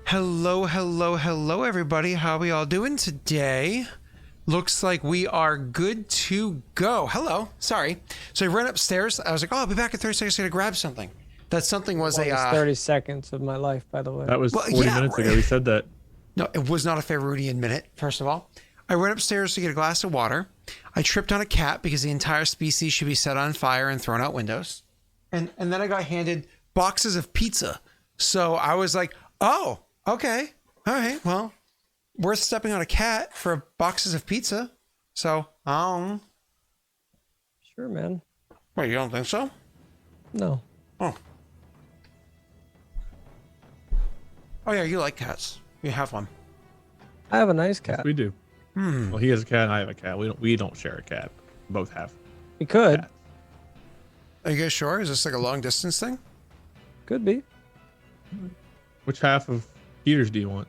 Hello, hello, hello, everybody. How are we all doing today? Looks like we are good to go. Hello. Sorry. So I ran upstairs. I was like, oh, I'll be back in 30 seconds to grab something. That something was Longest 30 seconds of my life, by the way. That was Well, 40 yeah, minutes ago. We said that. No, it was not a Fairroodian minute, first of all. I went upstairs to get a glass of water. I tripped on a cat because the entire species should be set on fire and thrown out windows. And then I got handed boxes of pizza. So I was like, oh, okay. All right. Well, worth stepping on a cat for boxes of pizza. So, Sure, man. Wait, you don't think so? No. Oh. Oh, yeah, you like cats. You have one. I have a nice cat. We do. Well, he has a cat and I have a cat. We don't share a cat. We both have. We could. Cats. Are you guys sure? Is this like a long distance thing? Could be. Which half of Peter's do you want?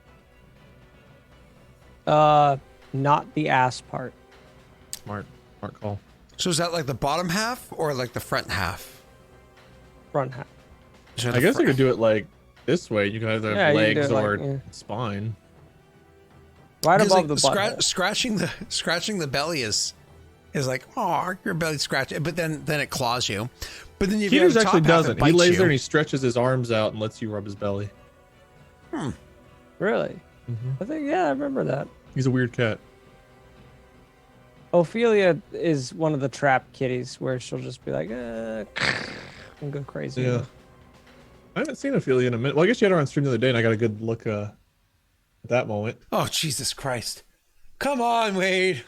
Not the ass part. Smart call. So is that like the bottom half or like the front half? Front half. So I guess you could do it like this way. You can either Yeah, have you can do legs it like- or yeah. spine. Right Because, above like, the butt. scratching the belly is like, oh, your belly scratch, but then it claws you. But then if you have Peter's the top actually half, it doesn't. He bites lays you. there and he stretches his arms out and lets you rub his belly. Really? I think, yeah, I remember that. He's a weird cat. Ophelia is one of the trap kitties where she'll just be like, and go crazy. Yeah. I haven't seen Ophelia in a minute. Well, I guess you had her on stream the other day and I got a good look at that moment. Oh, Jesus Christ. Come on, Wade.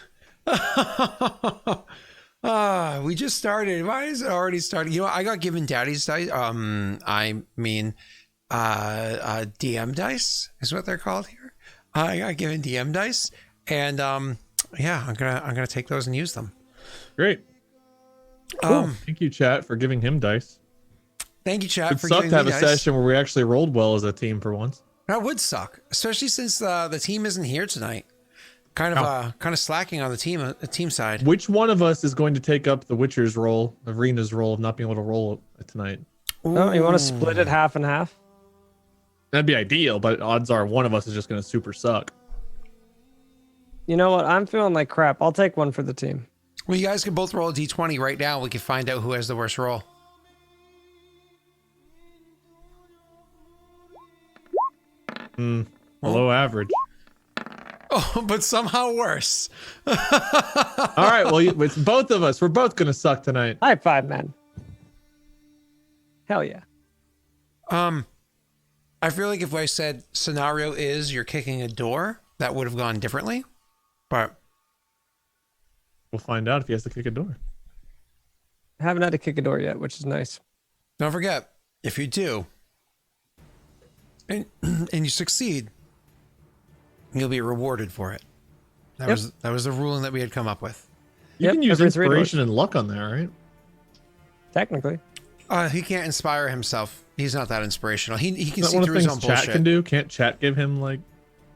We just started. Why is it already starting? You know, I got given daddy's dice. DM dice is what they're called here. I got given DM dice, and yeah, I'm gonna take those and use them. Great. Thank you, chat, for giving him dice. Thank you, chat, It for sucked giving to have me a dice. session where we actually rolled well as a team for once. That would suck, especially since the team isn't here tonight. Kind of slacking on the team side. Which one of us is going to take up the Witcher's role, Arena's role of not being able to roll tonight? Oh, you want to split it half and half? That'd be ideal, but odds are one of us is just going to super suck. You know what? I'm feeling like crap. I'll take one for the team. Well, you guys can both roll a d20 right now. We can find out who has the worst roll. Below average. Oh, but somehow worse. All right, well, it's both of us. We're both going to suck tonight. High five, man. Hell yeah. I feel like if I said scenario is you're kicking a door, that would have gone differently. But We'll find out if he has to kick a door. I haven't had to kick a door yet, which is nice. don't forget, if you do, and you succeed, you'll be rewarded for it. That was the ruling that we had come up with. You Yep, can use every 3 doors. inspiration and luck on there, right? Technically. He can't inspire himself. He's not that inspirational. He can Is that see one of through the his things own chat bullshit. can do? Can't chat give him, like,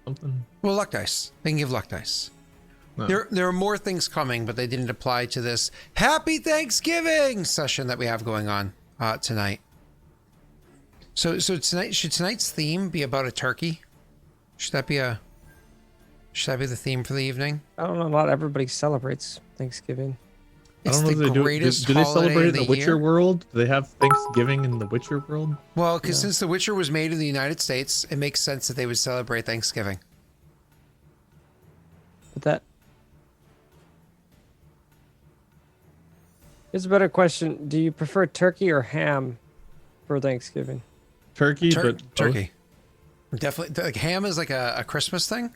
something? Well, luck dice. They can give luck dice. No. There are more things coming, but they didn't apply to this Happy Thanksgiving session that we have going on tonight. So tonight's theme be about a turkey? Should that be the theme for the evening? I don't know. Not everybody celebrates Thanksgiving. I It's don't know the if they do. greatest Do they holiday celebrate of in the the Witcher year. world? Do they have Thanksgiving in the Witcher world? Well, because since The Witcher was made in the United States, it makes sense that they would celebrate Thanksgiving. But that. Here's a better question. Do you prefer turkey or ham for Thanksgiving? Turkey, but both? Turkey. Definitely. Like, ham is like a Christmas thing,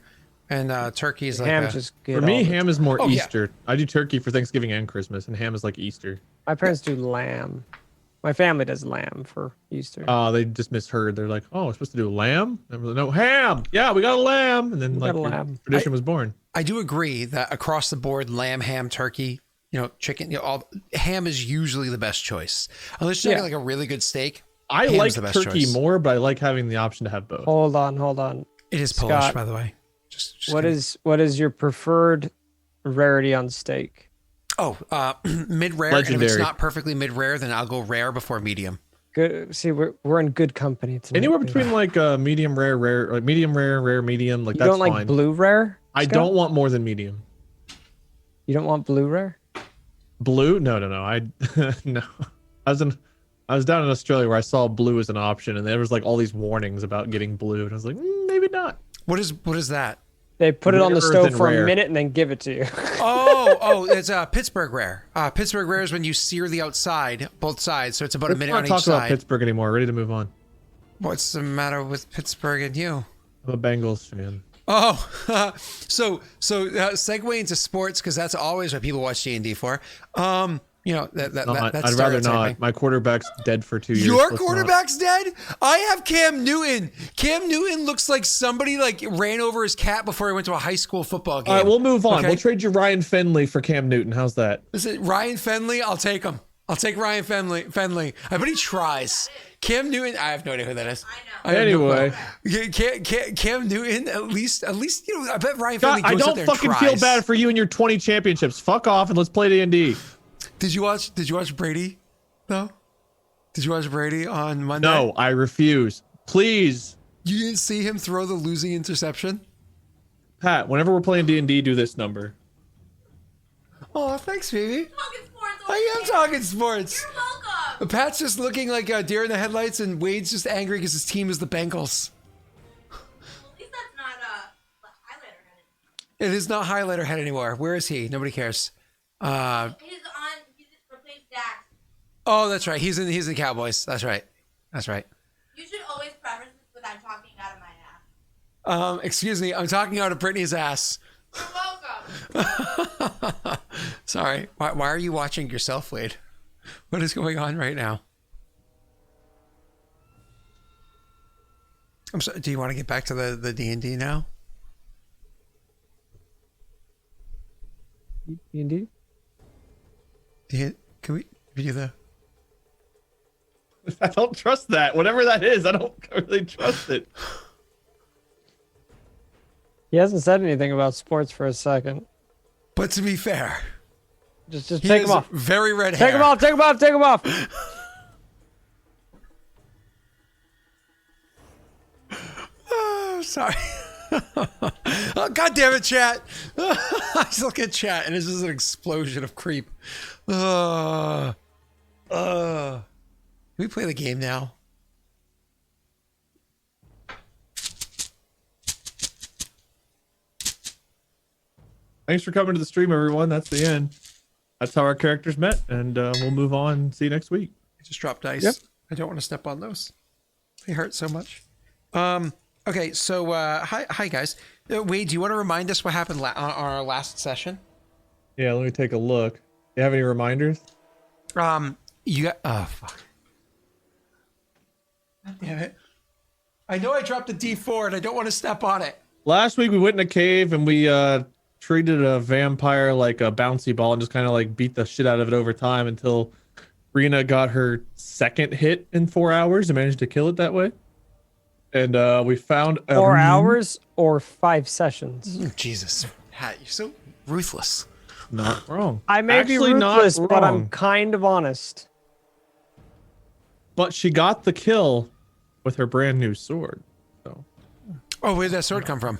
and turkey is like Ham's just good. For me, all the ham is more Oh, yeah. Easter. I do turkey for Thanksgiving and Christmas, and ham is like Easter. My parents do lamb. My family does lamb for Easter. They just misheard. They're like, "Oh, we're supposed to do lamb." And we're like, "No, ham. Yeah, we got a lamb." And then We like got a your lamb. tradition was born. I do agree that across the board, lamb, ham, turkey, chicken, all ham is usually the best choice. Unless you're Yeah. getting like a really good steak. I Ham's like the best turkey choice. more, but I like having the option to have both. Hold on. It is Polish, Scott, by the way. Just What kidding. is your preferred rarity on steak? mid rare? And if it's Legendary. not perfectly mid rare, then I'll go rare before medium. Good. See, we're in good company tonight. Anywhere dude. between like medium rare, rare, like medium rare, rare, medium. Like You that's don't like fine. blue rare? I Scott? don't want more than medium. You don't want blue rare? Blue? No. I no. I was down in Australia where I saw blue as an option, and there was like all these warnings about getting blue, and I was like, maybe not. What is that? They put it on the Rarer stove than for rare. a minute and then give it to you. Oh, it's Pittsburgh rare. Pittsburgh rare is when you sear the outside, both sides, so it's about a minute on Let's each not talk about side. Pittsburgh anymore. Ready to move on. What's the matter with Pittsburgh and you? I'm a Bengals fan. Oh, so segue into sports because that's always what people watch D&D for. You know that's I'd rather not. My quarterback's dead for 2 years. Your Let's quarterback's dead? I have Cam Newton. Cam Newton looks like somebody like ran over his cat before he went to a high school football game. All right, we'll move on. Okay? We'll trade you Ryan Finley for Cam Newton. How's that? Is it Ryan Fenley? I'll take him. I'll take Ryan Fenley. I bet he tries. Cam Newton. I have no idea who that is. I know. Anyway, Cam Newton. At least you know. I bet Ryan God, Fenley I goes out don't there and fucking tries. feel bad for you and your 20 championships. Fuck off and let's play D&D. Did you watch Brady? No. Did you watch Brady on Monday? No, I refuse. Please, You didn't see him throw the losing interception? Pat. Whenever we're playing D&D, do this number. Oh, thanks, baby. Talking sports over I am here. talking sports. You're welcome. Pat's just looking like a deer in the headlights, and Wade's just angry because his team is the Bengals. Well, at least that's not highlighter headed. It is not highlighter head anymore. Where is he? Nobody cares. He's replaced Dax. Oh, that's right. He's in the Cowboys. That's right. You should always preface this with I'm talking out of my ass. Excuse me. I'm talking out of Brittany's ass. You're welcome. Sorry. Why are you watching yourself, Wade? What is going on right now? I'm sorry. Do you want to get back to the D&D now? D&D? Can we do the? I don't trust that. Whatever that is, I don't really trust it. He hasn't said anything about sports for a second. But to be fair, Just he take him has off. very red hair. Take him off. Take him off. Take him off. Oh, sorry. Oh, God damn it, chat. I just look at chat and it's just an explosion of creep. Can we play the game now? Thanks for coming to the stream, everyone. That's the end. That's how our characters met, and we'll move on. See you next week. I just dropped dice. Yep. I don't want to step on those. They hurt so much. Okay, so hi guys. Wade, do you want to remind us what happened on our last session? Yeah, let me take a look. You have any reminders? You got fuck. God damn it. I know I dropped a D4 and I don't want to step on it. Last week we went in a cave and we treated a vampire like a bouncy ball and just kind of like beat the shit out of it over time until Rena got her second hit in 4 hours and managed to kill it that way. And we found 4 hours or 5 sessions. Jesus, Pat, you're so ruthless. Not wrong. I may Actually, be not ruthless, but I'm wrong. kind of honest. But she got the kill with her brand new sword. So Oh, where did that sword come from?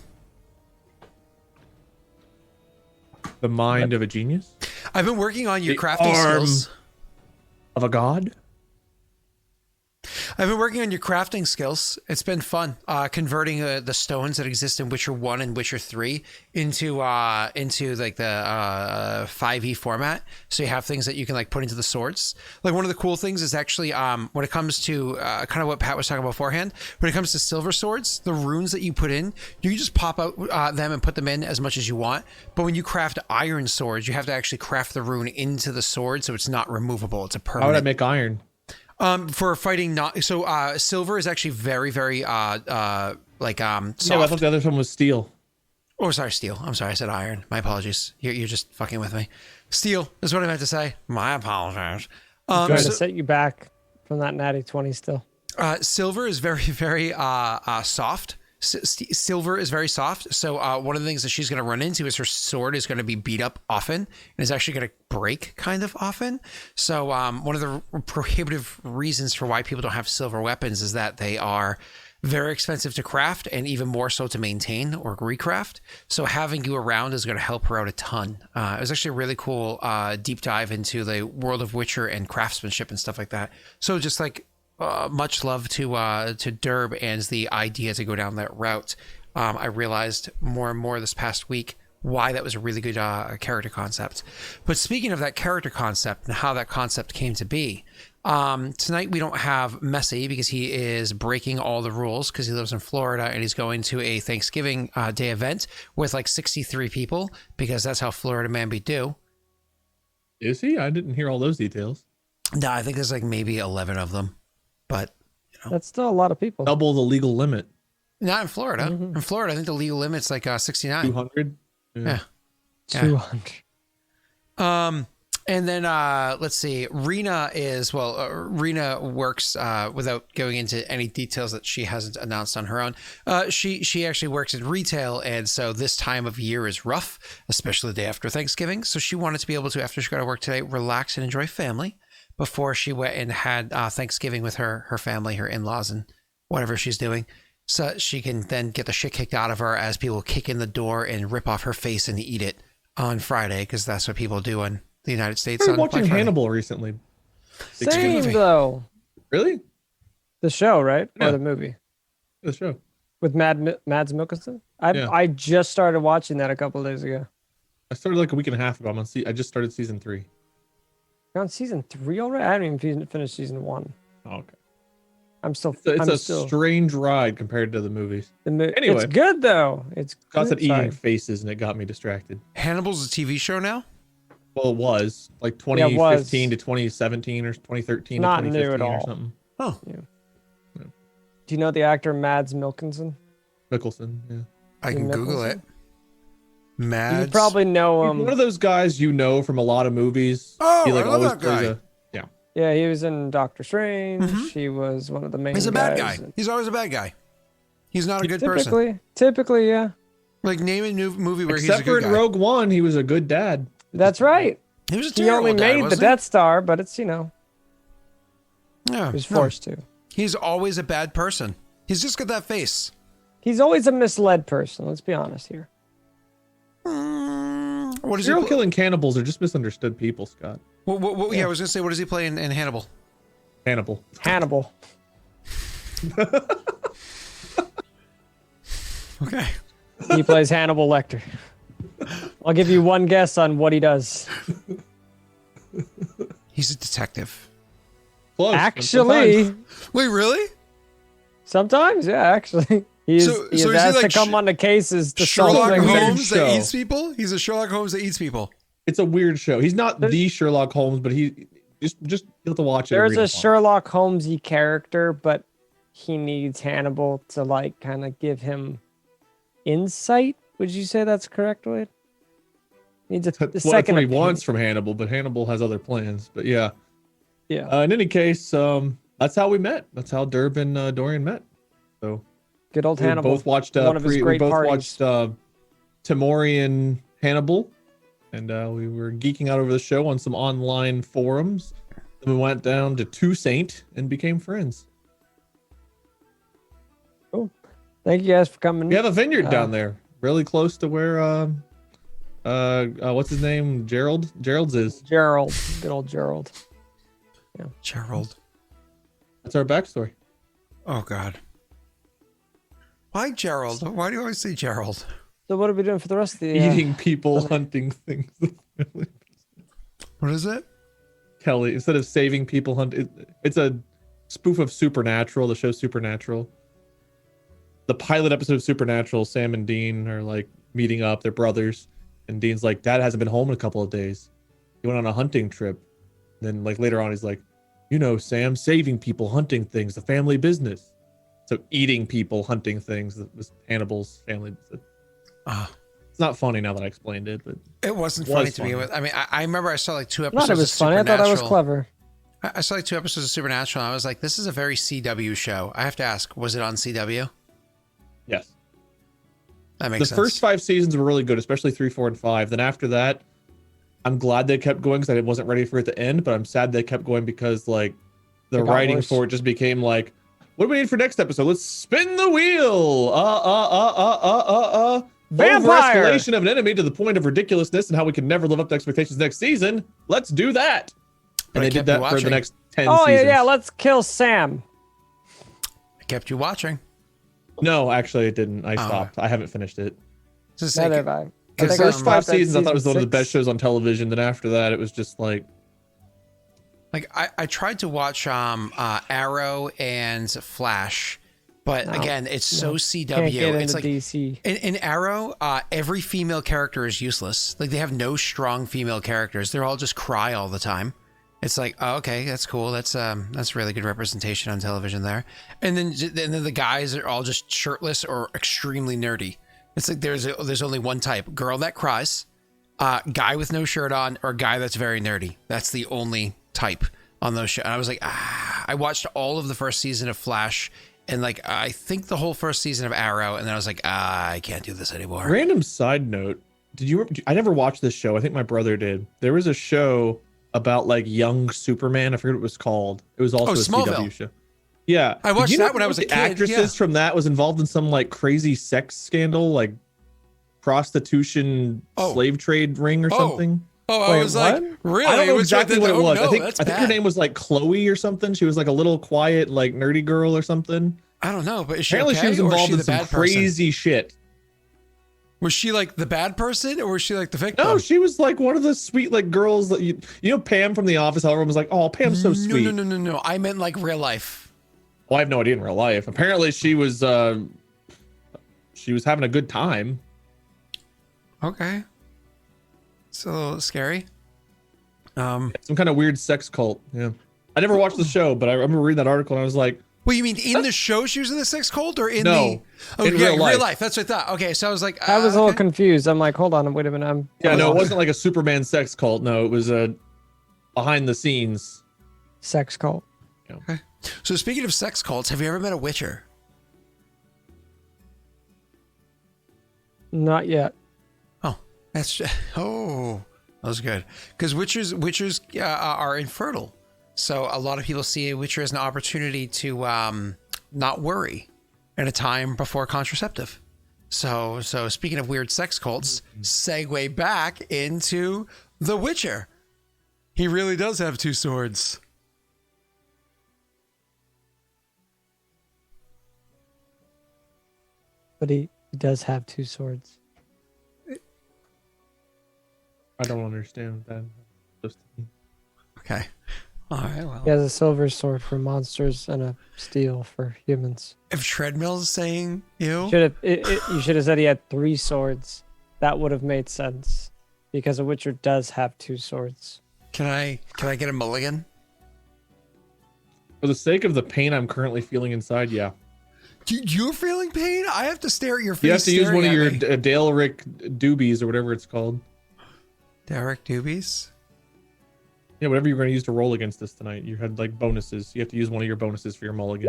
the mind of a genius, I've been working on your The crafting arm. skills. of a god. I've been working on your crafting skills. It's been fun converting the stones that exist in Witcher 1 and Witcher 3 into like the 5e format. So you have things that you can like put into the swords. Like one of the cool things is actually when it comes to kind of what Pat was talking about beforehand, when it comes to silver swords, the runes that you put in, you can just pop out them and put them in as much as you want. But when you craft iron swords, you have to actually craft the rune into the sword so it's not removable. It's a How would I permanent. make iron? For fighting not so silver is actually very soft. Yeah, I thought the other one was steel. Oh, sorry, steel. I'm sorry, I said iron. My apologies. You're just fucking with me. Steel is what I meant to say. My apologies. Trying to So, set you back from that natty 20 still. silver is very soft. Silver is very soft. So one of the things that she's going to run into is her sword is going to be beat up often and is actually going to break kind of often. So one of the prohibitive reasons for why people don't have silver weapons is that they are very expensive to craft and even more so to maintain or recraft. So having you around is going to help her out a ton. It was actually a really cool deep dive into the world of Witcher and craftsmanship and stuff like that. So just like much love to Dirb and the idea to go down that route. I realized more and more this past week why that was a really good character concept. But speaking of that character concept and how that concept came to be, tonight we don't have Messi because he is breaking all the rules because he lives in Florida and he's going to a Thanksgiving Day event with like 63 people because that's how Florida man be do. Is he? I didn't hear all those details. No, I think there's like maybe 11 of them, but That's still a lot of people. Double the legal limit. not in Florida. Mm-hmm. In Florida, I think the legal limit's like 69. 200. Yeah. 200. And then let's see. Rena works without going into any details that she hasn't announced on her own. She actually works in retail, and so this time of year is rough, especially the day after Thanksgiving. So she wanted to be able to, after she got to work today, relax and enjoy family before she went and had Thanksgiving with her family, her in-laws, and whatever she's doing. So she can then get the shit kicked out of her as people kick in the door and rip off her face and eat it on Friday, because that's what people do in the United States. I was on watching Black Friday. Hannibal recently. Same movie. though. Really? The show, right? Yeah. Or the movie The show. with Mads Mikkelsen. Yeah. I just started watching that a couple of days ago. I started like a week and a half ago. I just started season 3. You're on season 3 already. I haven't even finished season 1. Oh, okay. I'm still. It's I'm a still. strange ride compared to the movies. Anyway, Anyway. it's good though. It's Got good. that eating Sorry. faces and it got me distracted. Hannibal's a TV show now? Well, it was like Yeah, it was. 2015 to 2017 or 2013 Not to new 2015 at or all. something. Oh, Do you know the actor Mads Mikkelsen? Mikkelsen, yeah. I can Ian Google it. Mikkelsen? Mads. You probably know He's him. one of those guys you know from a lot of movies. Oh, he like I love always that guy. plays Yeah, he was in Doctor Strange. Mhm. He was one of the main. He's a bad guy. guys. He's always a bad guy. He's not a good person. Typically, yeah. Like, name a new movie where Except he's a for good in guy. Rogue One, he was a good dad. That's right. He was a He terrible only dad, made the wasn't Death Star, but it's Yeah, he was no. forced to. He's always a bad person. He's just got that face. He's always a misled person. Let's be honest here. What is Serial he? killing cannibals are just misunderstood people, Scott. Yeah, I was gonna say, what does he play in Hannibal? Hannibal. Hannibal. Okay. He plays Hannibal Lecter. I'll give you one guess on what he does. He's a detective. Close. Actually, Wait, really? sometimes, yeah, actually. He So is is he asked like to come onto cases to Sherlock solve things. Holmes Show. that eats people? He's a Sherlock Holmes that eats people. It's a weird show. He's not the Sherlock Holmes, but he just you have to watch it. and There's read a up on it. Sherlock Holmes-y character, but he needs Hannibal to like kind of give him insight. Would you say that's correct, Wade? Needs a That's second what he opinion. wants from Hannibal, but Hannibal has other plans. But yeah. Yeah, In any case, that's how we met. That's how Dirb and Dorian met. So good old we Hannibal. both watched one of his we great both parties. watched Timorian Hannibal, and we were geeking out over the show on some online forums. Then we went down to Toussaint and became friends. Thank you guys for coming. We have a vineyard down there, really close to where what's his name? Gerald's is. Gerald, good old Gerald. Gerald. That's our backstory. Oh, God. Why Gerald? Why do you always say Gerald? So what are we doing for the rest of the? Eating people, hunting things. What is it? Kelly, instead of saving people, it's a spoof of Supernatural, the show Supernatural. The pilot episode of Supernatural, Sam and Dean are like meeting up, they're brothers, and Dean's like, Dad hasn't been home in a couple of days. He went on a hunting trip. Then like later on, he's like, you know, Sam, saving people, hunting things, the family business. So eating people, hunting things, that was Hannibal's family business. It's not funny now that I explained it, but It wasn't Was funny to begin funny. with. I mean, I remember I saw like 2 I episodes thought it was of funny. I thought I was Supernatural. clever. I saw like 2 episodes of Supernatural, and I was like, this is a very CW show. I have to ask, was it on CW? Yes. That makes The sense. first 5 seasons were really good, especially 3, 4, and 5. Then after that, I'm glad they kept going because I wasn't ready for it to end, but I'm sad they kept going because like the It got writing worse. for it just became like, what do we need for next episode? Let's spin the wheel. Vampire! Over-escalation of an enemy to the point of ridiculousness and how we can never live up to expectations next season. Let's do that. But And I they kept did you that for the watching. next 10 Oh seasons. yeah, let's kill Sam. I kept you watching. No, actually it didn't. I Oh. stopped. I haven't finished it. Just Neither like, have I. I The Because, think I first 5 stopped at seasons I thought was one of the season best 6. shows on television. Then after that, it was just like, I tried to watch Arrow and Flash, but No, again, it's so CW. Can't get It's into like DC. in Arrow, every female character is useless. Like they have no strong female characters. They're all just cry all the time. It's like, oh, okay, that's cool. That's really good representation on television there. And then the guys are all just shirtless or extremely nerdy. It's like there's only one type: girl that cries, guy with no shirt on, or guy that's very nerdy. That's the only type on those shows. And I was like, I watched all of the first season of Flash and like I think the whole first season of Arrow, and then I was like, I can't do this anymore. random side note. I never watched this show. I think my brother did. There was a show about like young Superman. I forget what it was called. It was also a Smallville. CW show. Yeah. I watched Did you that know when I was a the kid, actresses yeah. from that was involved in some like crazy sex scandal, like prostitution slave trade ring or something. Oh, I Wait, was like, what? really? I don't know What's right exactly there? what it was. Oh, no, I think that's her bad. name was like Chloe or something. She was like a little quiet, like nerdy girl or something. I don't know, but is she Apparently okay, she was or is involved she in the some bad person? crazy shit. Was she like the bad person, or was she like the victim? No, she was like one of the sweet like girls that you know Pam from The Office. How everyone was like, "Oh, Pam's so sweet." No. I meant like real life. Well, I have no idea in real life. Apparently, she was having a good time. Okay. It's a little scary. Some kind of weird sex cult. Yeah, I never watched the show, but I remember reading that article and I was like, Well, you mean in the show she was in the sex cult, or in No, the? Oh, in yeah, real life. real life. That's what I thought. Okay, so I was like, I was a little okay. confused. I'm like, hold on, wait a minute. "Yeah, no, it wasn't like a Superman sex cult. No, it was a behind the scenes." Sex cult. Okay. So speaking of sex cults, have you ever met a Witcher? Not yet. Oh, that's that was good. Because witchers are infertile, so a lot of people see a Witcher as an opportunity to not worry at a time before contraceptive. So speaking of weird sex cults, segue back into The Witcher. He really does have two swords. But he does have two swords. I don't understand that. Okay. All right. Well, He has a silver sword for monsters and a steel for humans. if Treadmill's saying you, You should have said he had three swords. That would have made sense. Because a Witcher does have two swords. can I get a mulligan? For the sake of the pain I'm currently feeling inside, yeah. You're feeling pain? I have to stare at your face. You have to use staring one of at your me. Dale Rick doobies or whatever it's called. Derek Doobies. Yeah, whatever you're going to use to roll against this tonight. You had like bonuses. You have to use one of your bonuses for your mulligan.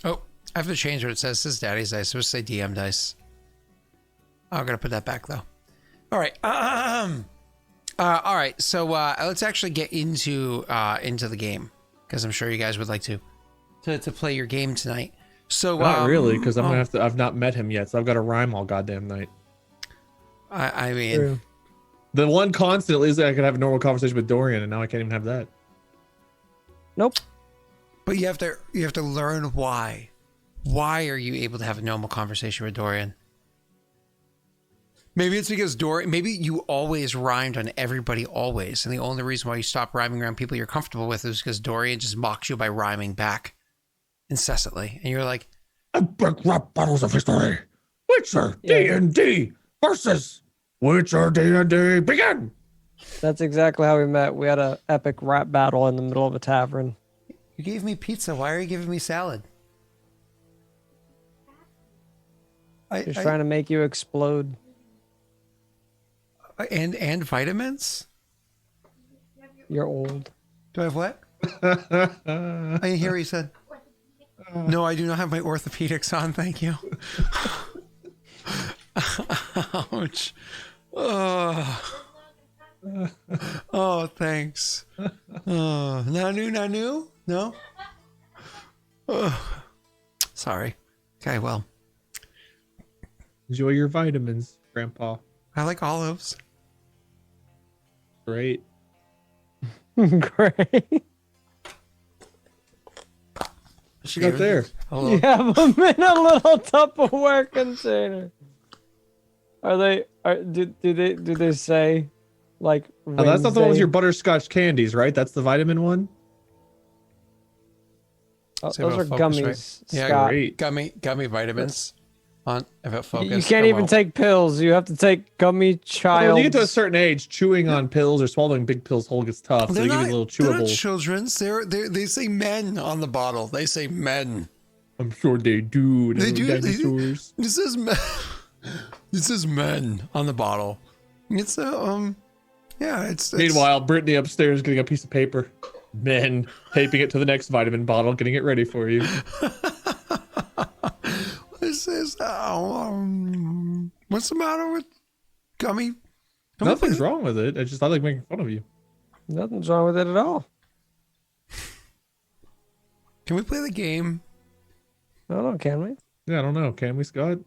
Oh, I have to change what it says. This is Daddy's dice. It's supposed to say DM dice. I'm gonna put that back though. All right. All right. So let's actually get into the game, because I'm sure you guys would like to play your game tonight. So Not really, because I'm gonna have to. I've not met him yet, so I've got to rhyme all goddamn night. I mean, True. The one constant is that I could have a normal conversation with Dorian, and now I can't even have that. Nope. but you have to learn why. Why are you able to have a normal conversation with Dorian? Maybe it's because maybe you always rhymed on everybody always, and the only reason why you stop rhyming around people you're comfortable with is because Dorian just mocks you by rhyming back incessantly, and you're like, Epic rap battles of history. Witcher D&D versus Witcher D&D begin. That's exactly how we met. We had a epic rap battle in the middle of a tavern. "You gave me pizza. Why are you giving me salad?" Just trying to make you explode. And vitamins. You're old. Do I have what? I didn't hear what you said. No, I do not have my orthopedics on. Thank you. Ouch. Oh, thanks. Nanu? No? Sorry. Okay, well, Enjoy your vitamins, Grandpa. I like olives. Great. Great. She Got gave there. it a You little- have them in a little Tupperware container. Do they say like Oh, that's not the one with Wednesday? your butterscotch candies, right? That's the vitamin one. Oh, Say those about are focus, gummies, right? Yeah, Scott. Great. gummy vitamins on about focus. You can't Oh, even well. take pills. You have to take gummy Well, child. when you get to a certain age, chewing on pills or swallowing big pills whole gets tough. So They're they give not, you little they're not chewables. children's. They say men on the bottle. They say men. I'm sure they do. They They do. dinosaurs. This is men. This is men on the bottle. It's yeah. It's Meanwhile, Brittany upstairs getting a piece of paper. Men taping it to the next vitamin bottle, getting it ready for you. This is what's the matter with gummy? Nothing's wrong with it. I just like making fun of you. Nothing's wrong with it at all. Can we play the game? I don't know, can we? Yeah, I don't know. Can we, Scott?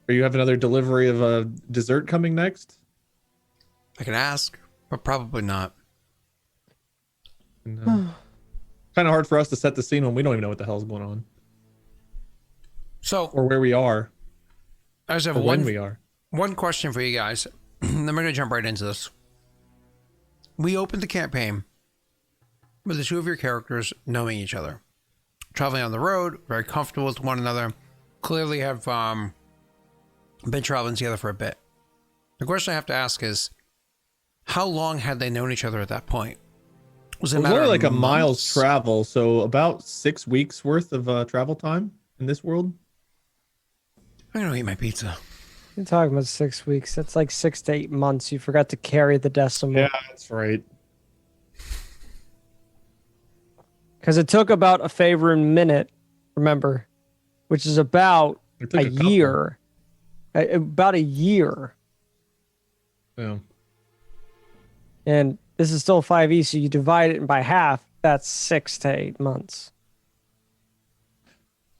Or you have another delivery of a dessert coming next? I can ask, but probably not. Kind of hard for us to set the scene when we don't even know what the hell's going on So or where we are I just have or when we are. one question for you guys. Then we're gonna jump right into this. We opened the campaign with the two of your characters knowing each other, traveling on the road, very comfortable with one another. Clearly have been traveling together for a bit. The question I have to ask is, how long had they known each other at that point? Was It was only of like a mile's months? travel, so about 6 weeks worth of travel time in this world. I'm gonna eat my pizza. You're talking about 6 weeks. That's like 6 to 8 months. You forgot to carry the decimal. That's right. Because it took about a favoring minute, remember, which is about It took a couple. year. About a year. Yeah. And this is still 5e, so you divide it by half. That's 6 to 8 months.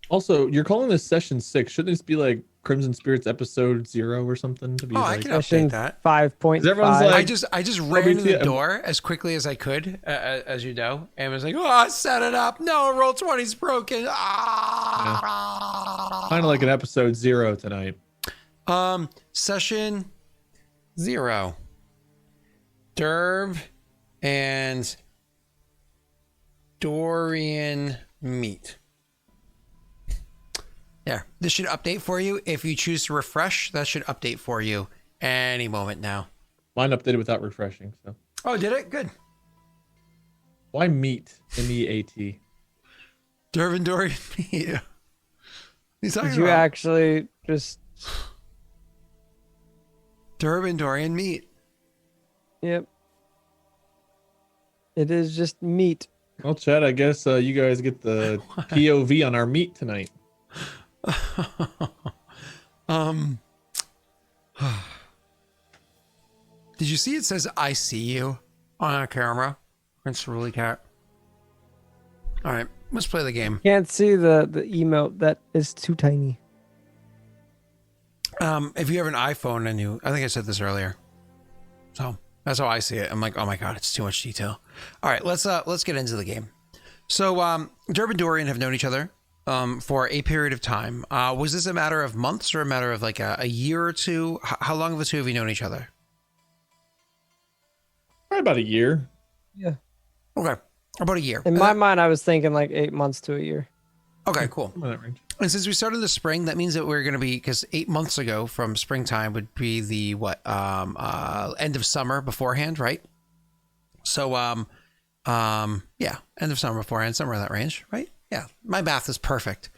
Also, you're calling this session 6. Shouldn't this be like Crimson Spirits episode 0 or something? To be Oh, I like, can Session update that. 5.5. 'Cause everyone's like- I just ran big to the deal. door as quickly as I could, as you know, and was like, "Oh, set it up! No, roll 20's broken." Ah! kind of like an episode 0 tonight. Session 0. Dirb and Dorian meet. There. This should update for you. If you choose to refresh, that should update for you any moment now. Mine updated without refreshing. So Oh, did it? Good. why meet? MEAT. Dirb and Dorian meet. He's talking Did you about actually just... Dirb and Dorian meet. Yep. It is just meat. Well, Chad, I guess you guys get the POV on our meet tonight. Did you see it says "I see you" on our camera? Prince Rully Cat. All right, let's play the game. Can't see the emote. That is too tiny. If you have an iPhone and I think I said this earlier. So that's how I see it. I'm like, oh my god, it's too much detail. All right, let's get into the game. So Dirb and Dorian have known each other for a period of time. Was this a matter of months or a matter of like a year or two? How long have the two of you known each other? Probably about a year. Yeah. Okay, about a year. In my mind, I was thinking like 8 months to a year. Okay, cool. Somewhere in that range. And since we started in the spring, that means that we're going to be, because 8 months ago from springtime would be the end of summer beforehand, right? So yeah, end of summer beforehand, somewhere in that range, right? Yeah, my math is perfect.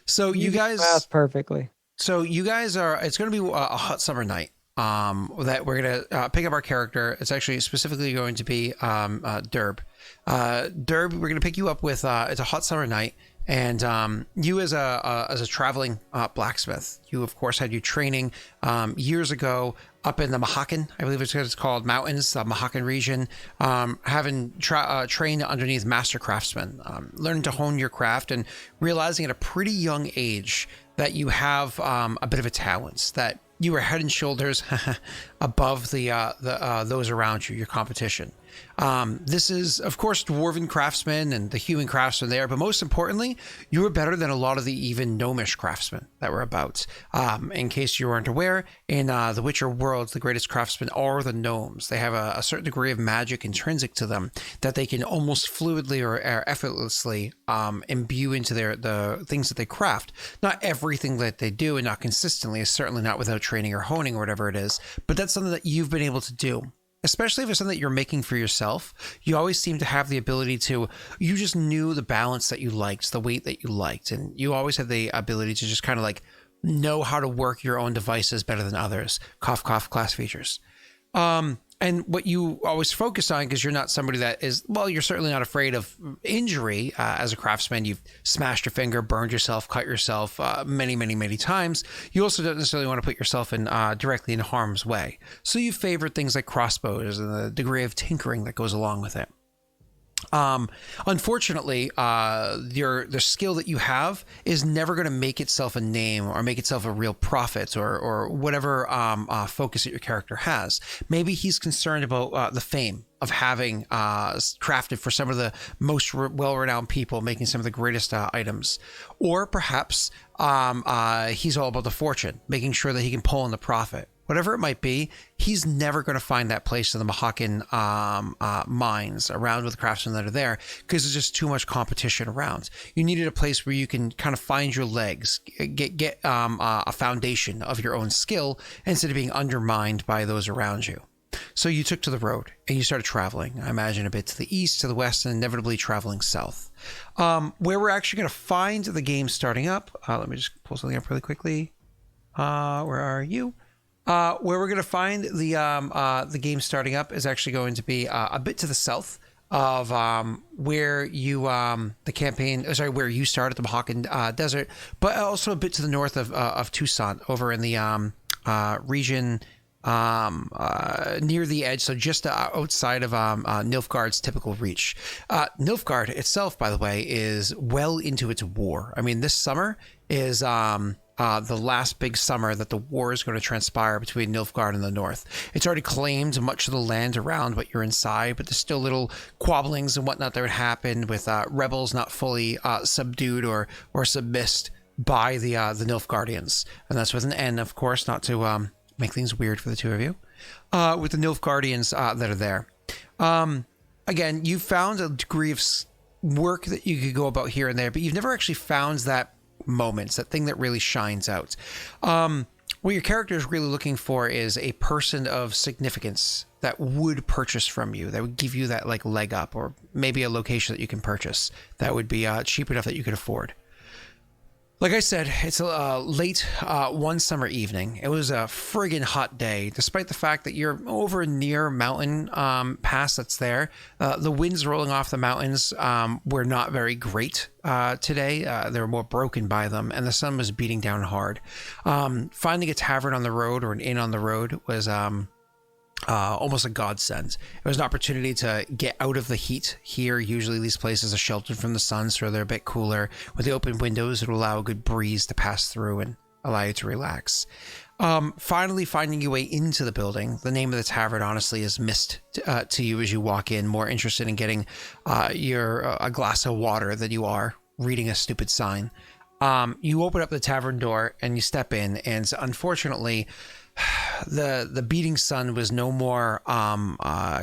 So you guys, Math perfectly. so you guys are, it's going to be a hot summer night. That we're gonna pick up our character. It's actually specifically going to be Dirb. Dirb, we're gonna pick you up with. It's a hot summer night, And you as a traveling blacksmith, you of course had your training years ago up in the Mahakan, I believe it's called, mountains, the Mahakan region, having trained underneath master craftsmen, learning to hone your craft and realizing at a pretty young age that you have a bit of a talent, that you are head and shoulders above those around you, your competition. This is, of course, dwarven craftsmen and the human craftsmen there, but most importantly, you were better than a lot of the even gnomish craftsmen that were about. In case you weren't aware, in the Witcher worlds, the greatest craftsmen are the gnomes. They have a certain degree of magic intrinsic to them that they can almost fluidly or effortlessly imbue into the things that they craft. Not everything that they do, and not consistently, certainly not without training or honing or whatever it is, but that's something that you've been able to do. Especially if it's something that you're making for yourself, you always seem to have the ability to, you just knew the balance that you liked, the weight that you liked, and you always had the ability to just kind of like know how to work your own devices better than others. Cough, cough, class features. And what you always focus on, because you're not somebody that is, well, you're certainly not afraid of injury. As a craftsman, you've smashed your finger, burned yourself, cut yourself many, many, many times. You also don't necessarily want to put yourself in directly in harm's way. So you favored things like crossbows and the degree of tinkering that goes along with it. Unfortunately, the skill that you have is never going to make itself a name or make itself a real profit or whatever focus that your character has. Maybe he's concerned about the fame of having crafted for some of the most well-renowned people, making some of the greatest items. Or perhaps he's all about the fortune, making sure that he can pull in the profit. Whatever it might be, he's never going to find that place in the Mahakan mines around with the craftsmen that are there, because there's just too much competition around. You needed a place where you can kind of find your legs, get a foundation of your own skill instead of being undermined by those around you. So you took to the road and you started traveling, I imagine a bit to the east, to the west, and inevitably traveling south. Where we're actually going to find the game starting up. Let me just pull something up really quickly. Where are you? Where we're going to find the game starting up is actually going to be a bit to the south of where you where you started, the Mahakan Desert, but also a bit to the north of Tucson, over in the region near the edge, so just outside of Nilfgaard's typical reach. Nilfgaard itself, by the way, is well into its war. I mean, this summer is the last big summer that the war is going to transpire between Nilfgaard and the north. It's already claimed much of the land around what you're inside, but there's still little quabblings and whatnot that would happen with rebels not fully subdued or submissed by the Nilfgaardians. And that's with an N, of course, not to make things weird for the two of you, with the Nilfgaardians that are there. Again, you found a degree of work that you could go about here and there, but you've never actually found that moments, that thing that really shines out. What your character is really looking for is a person of significance that would purchase from you, that would give you that like leg up, or maybe a location that you can purchase that would be cheap enough that you could afford. Like I said, it's a late one summer evening. It was a friggin' hot day, despite the fact that you're over near mountain pass that's there. The winds rolling off the mountains were not very great today. They were more broken by them, and the sun was beating down hard. Finding a tavern on the road or an inn on the road was almost a godsend. It was an opportunity to get out of the heat here. Usually these places are sheltered from the sun, so they're a bit cooler. With the open windows, it'll allow a good breeze to pass through and allow you to relax. Finally finding your way into the building. The name of the tavern honestly is missed to you as you walk in, more interested in getting a glass of water than you are reading a stupid sign. You open up the tavern door and you step in, and unfortunately the beating sun was no more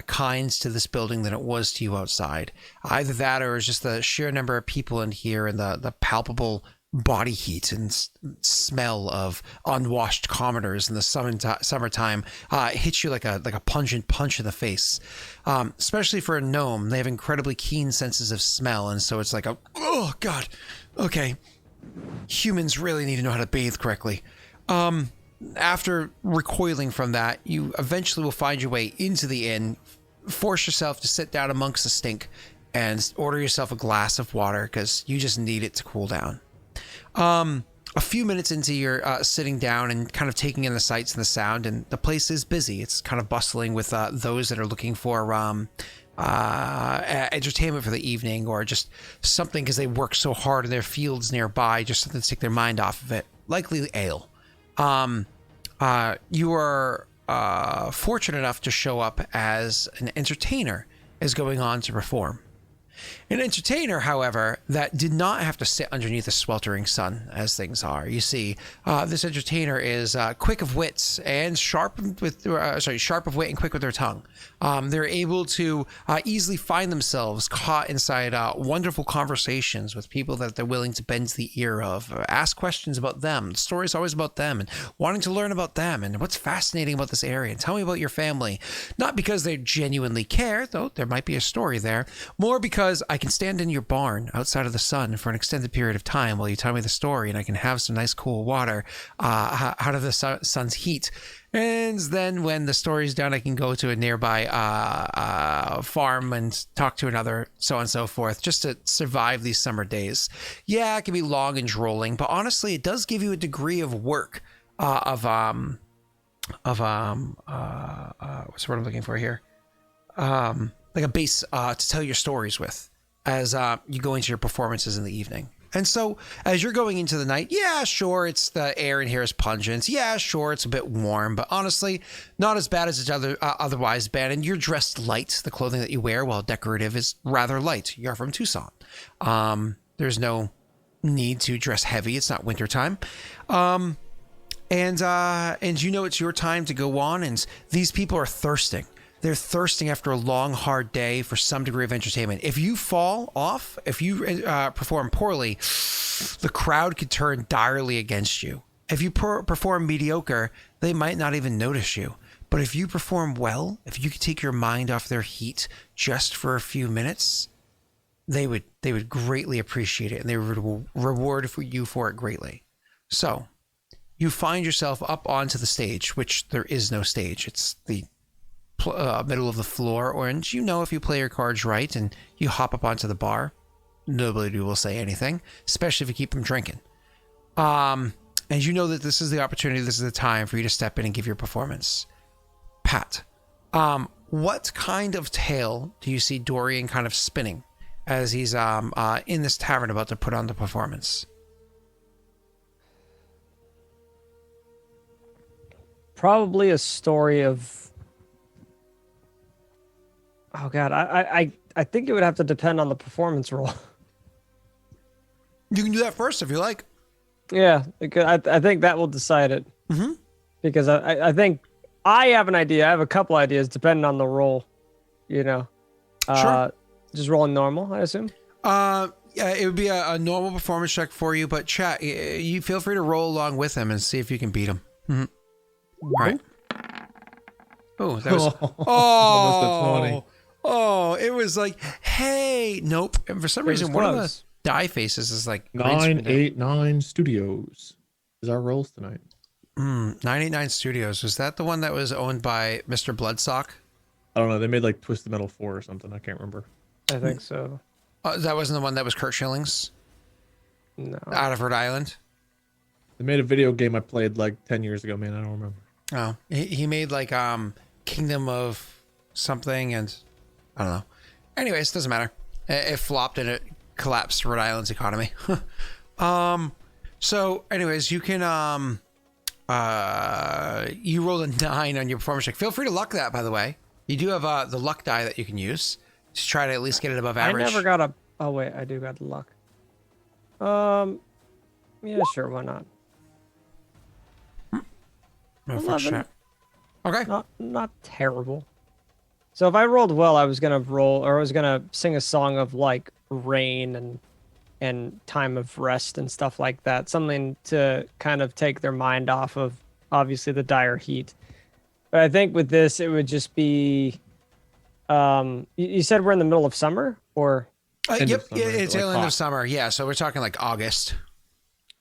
kind to this building than it was to you outside. Either that, or it was just the sheer number of people in here and the palpable body heat and smell of unwashed commoners in the summertime hits you like a pungent punch in the face. Especially for a gnome, they have incredibly keen senses of smell, and so it's like oh god, okay, humans really need to know how to bathe correctly. After recoiling from that, you eventually will find your way into the inn, force yourself to sit down amongst the stink, and order yourself a glass of water because you just need it to cool down. A few minutes into your sitting down and kind of taking in the sights and the sound, and the place is busy. It's kind of bustling with those that are looking for entertainment for the evening, or just something because they work so hard in their fields nearby, just something to take their mind off of it. Likely ale. You are fortunate enough to show up as an entertainer is going on to perform. An entertainer, however, that did not have to sit underneath the sweltering sun as things are. You see, this entertainer is quick of wits and sharp of wit and quick with their tongue. They're able to easily find themselves caught inside wonderful conversations with people that they're willing to bend to the ear of, ask questions about them. The story's always about them and wanting to learn about them and what's fascinating about this area. And tell me about your family. Not because they genuinely care, though there might be a story there, more because I can stand in your barn outside of the sun for an extended period of time while you tell me the story, and I can have some nice cool water out of the sun's heat. And then when the story's done, I can go to a nearby farm and talk to another, so on and so forth, just to survive these summer days. Yeah, it can be long and drolling, but honestly, it does give you a degree of work, what's the word I'm looking for here? Like a base to tell your stories with as you go into your performances in the evening. And so as you're going into the night, yeah, sure, it's the air in here is pungent. Yeah, sure, it's a bit warm, but honestly, not as bad as it's otherwise been. And you're dressed light. The clothing that you wear, while decorative, is rather light. You're from Tucson. There's no need to dress heavy. It's not wintertime. And you know it's your time to go on, and these people are thirsting. They're thirsting after a long, hard day for some degree of entertainment. If you fall off, if you perform poorly, the crowd could turn direly against you. If you perform mediocre, they might not even notice you. But if you perform well, if you could take your mind off their heat just for a few minutes, they would greatly appreciate it, and they would reward you for it greatly. So you find yourself up onto the stage, which there is no stage. It's the middle of the floor, and you know if you play your cards right and you hop up onto the bar, nobody will say anything, especially if you keep them drinking. And you know that this is the opportunity, this is the time for you to step in and give your performance. Pat, what kind of tale do you see Dorian kind of spinning as he's in this tavern about to put on the performance? Probably a story of... Oh God, I think it would have to depend on the performance role. You can do that first if you like. Yeah, because I think that will decide it. Mm-hmm. Because I think I have an idea. I have a couple ideas depending on the role. You know, Sure. Just rolling normal, I assume. Yeah, it would be a normal performance check for you, but chat, you feel free to roll along with him and see if you can beat him. Mm-hmm. Right. Oh, that was Almost a 20. Oh, it was like, hey, nope. And for some reason, one of the die faces is like 989 Studios is our rolls tonight. 989 Studios. Was that the one that was owned by Mr. Bloodsock? I don't know. They made like Twisted Metal 4 or something. I can't remember. I think so. That wasn't the one that was Kurt Schilling's? No. Out of Rhode Island? They made a video game I played like 10 years ago, man. I don't remember. Oh, he made like Kingdom of something, and I don't know. Anyways, doesn't matter. It flopped and it collapsed Rhode Island's economy. So anyways, you can you rolled a 9 on your performance check. Feel free to luck that, by the way. You do have the luck die that you can use to try to at least get it above average. I never got a... Oh wait, I do got the luck. Yeah, sure, why not? No, fuck shit. Okay. Not terrible. So if I rolled well, I was gonna sing a song of like rain and time of rest and stuff like that. Something to kind of take their mind off of obviously the dire heat. But I think with this, it would just be. You said we're in the middle of summer, or? Yep, it's like end hot. of summer. Yeah, so we're talking like August.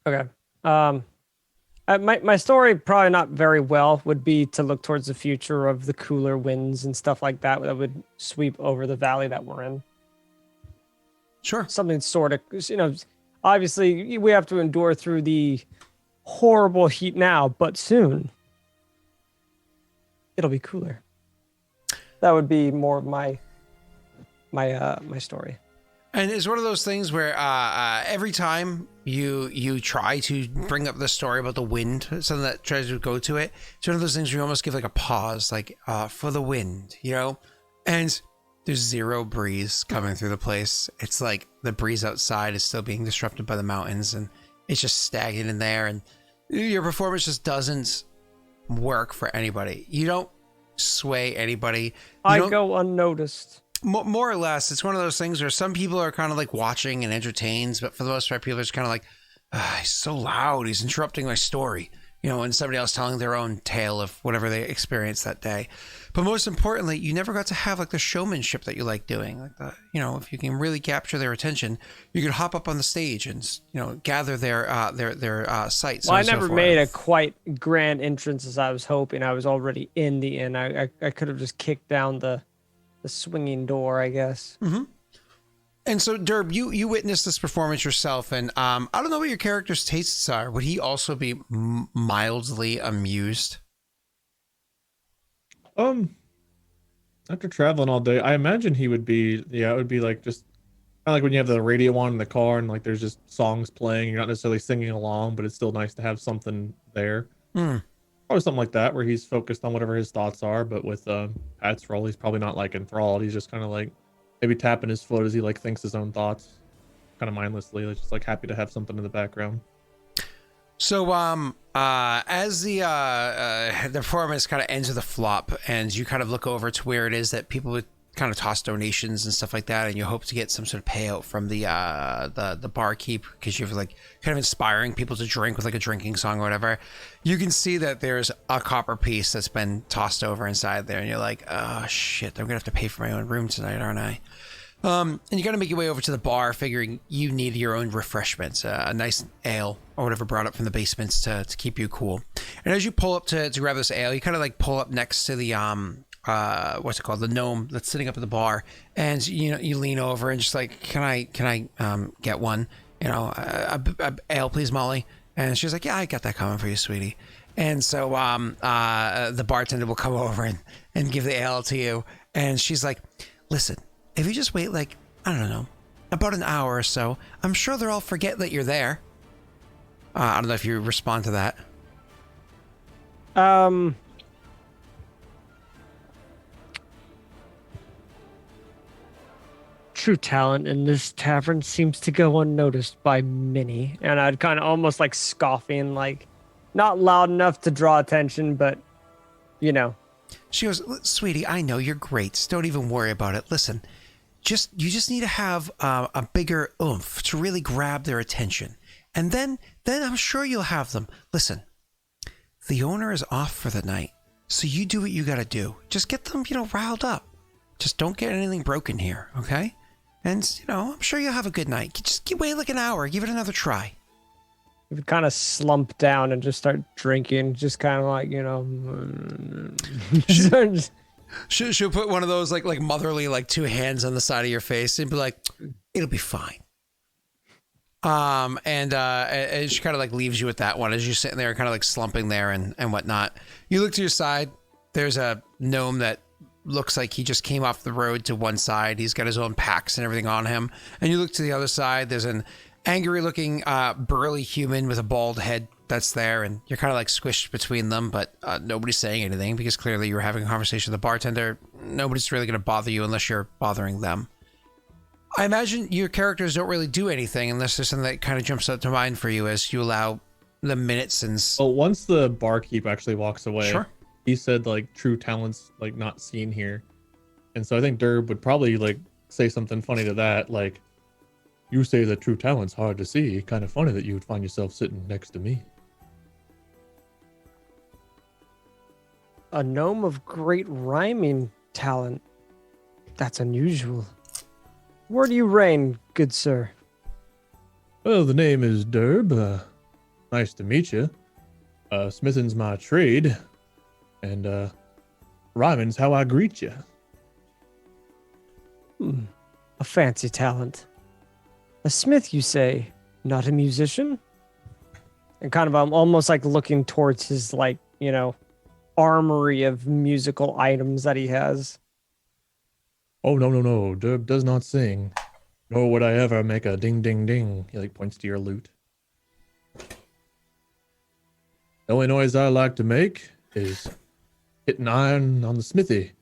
Okay. My story, probably not very well, would be to look towards the future of the cooler winds and stuff like that would sweep over the valley that we're in. Sure. Something sort of, obviously we have to endure through the horrible heat now, but soon it'll be cooler. That would be more of my story. And it's one of those things where every time you try to bring up the story about the wind, something that tries to go to it, it's one of those things where you almost give like a pause, like for the wind, and there's zero breeze coming through the place. It's like the breeze outside is still being disrupted by the mountains, and it's just stagnant in there, and your performance just doesn't work for anybody. You don't sway anybody. I go unnoticed. More or less, it's one of those things where some people are kind of like watching and entertained, but for the most part, people are just kind of like, he's so loud, he's interrupting my story, and somebody else telling their own tale of whatever they experienced that day. But most importantly, you never got to have like the showmanship that you like doing. Like if you can really capture their attention, you could hop up on the stage and gather their sights. Well, I never made a quite grand entrance as I was hoping. I was already in the inn. I could have just kicked down the swinging door, I guess. Mm-hmm. And so, Dirb, you witnessed this performance yourself, and I don't know what your character's tastes are. Would he also be mildly amused? After traveling all day, I imagine he would be. Yeah, it would be like just kind of like when you have the radio on in the car, and like there's just songs playing. You're not necessarily singing along, but it's still nice to have something there. Probably something like that, where he's focused on whatever his thoughts are. But with Pat's role, he's probably not like enthralled. He's just kind of like maybe tapping his foot as he like thinks his own thoughts, kind of mindlessly, like just like happy to have something in the background. So as the performance kind of ends with a flop, and you kind of look over to where it is that people would kind of toss donations and stuff like that, and you hope to get some sort of payout from the barkeep, because you're like kind of inspiring people to drink with like a drinking song or whatever. You can see that there's a copper piece that's been tossed over inside there, and you're like, oh shit, I'm gonna have to pay for my own room tonight, aren't I? And you got to make your way over to the bar, figuring you need your own refreshments, a nice ale or whatever brought up from the basements to keep you cool. And as you pull up to grab this ale, you kind of like pull up next to the what's it called, the gnome that's sitting up at the bar, and you lean over and just like, can I get one, a ale please, Molly? And she's like, yeah, I got that coming for you, sweetie. And so the bartender will come over and give the ale to you, and she's like, listen, if you just wait like, I don't know, about an hour or so, I'm sure they'll all forget that you're there. I don't know if you respond to that. True talent in this tavern seems to go unnoticed by many. And I'd kind of almost like scoffing, like not loud enough to draw attention, but She goes, sweetie, I know you're great. Don't even worry about it. Listen, you just need to have a bigger oomph to really grab their attention. And then I'm sure you'll have them. Listen, the owner is off for the night, so you do what you got to do. Just get them, riled up. Just don't get anything broken here, okay? And, I'm sure you'll have a good night. Just wait like an hour. Give it another try. You would kind of slump down and just start drinking, just kind of like, She'll put one of those like motherly like two hands on the side of your face and be like, it'll be fine. And she kind of like leaves you with that one as you're sitting there kind of like slumping there and whatnot. You look to your side. There's a gnome that looks like he just came off the road to one side. He's got his own packs and everything on him. And you look to the other side. There's an angry looking burly human with a bald head that's there, and you're kind of like squished between them, but nobody's saying anything because clearly you're having a conversation with the bartender. Nobody's really going to bother you unless you're bothering them. I imagine your characters don't really do anything unless there's something that kind of jumps out to mind for you as you allow the minutes and... Well, once the barkeep actually walks away, Sure. He said like true talent's like not seen here. And so I think Dirb would probably like say something funny to that, like, you say that true talent's hard to see. Kind of funny that you would find yourself sitting next to me. a gnome of great rhyming talent. That's unusual. Where do you reign, good sir? Well, the name is Dirb. Nice to meet you. Smithing's my trade. And rhyming's how I greet you. A fancy talent. A smith, you say? Not a musician? And kind of almost like looking towards his, like, armory of musical items that he has. Oh, no, no, no. Dirb does not sing. Nor would I ever make a ding, ding, ding. He like points to your lute. The only noise I like to make is hitting iron on the smithy.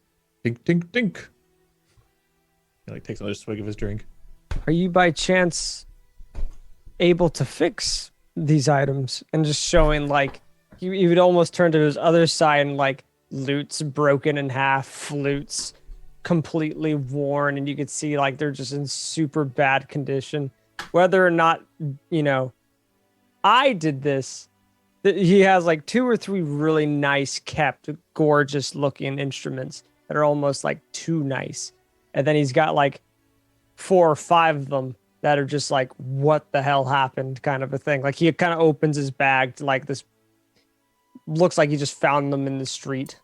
Tink, tink, tink. He like takes another swig of his drink. Are you by chance able to fix these items? And just showing, like, he would almost turn to his other side and, like, lutes broken in half, flutes completely worn, and you could see, like, they're just in super bad condition. Whether or not, I did this, he has, like, 2 or 3 really nice kept, gorgeous looking instruments that are almost, like, too nice. And then he's got, like, 4 or 5 of them that are just like, what the hell happened kind of a thing. Like, he kind of opens his bag to, like, this, looks like he just found them in the street.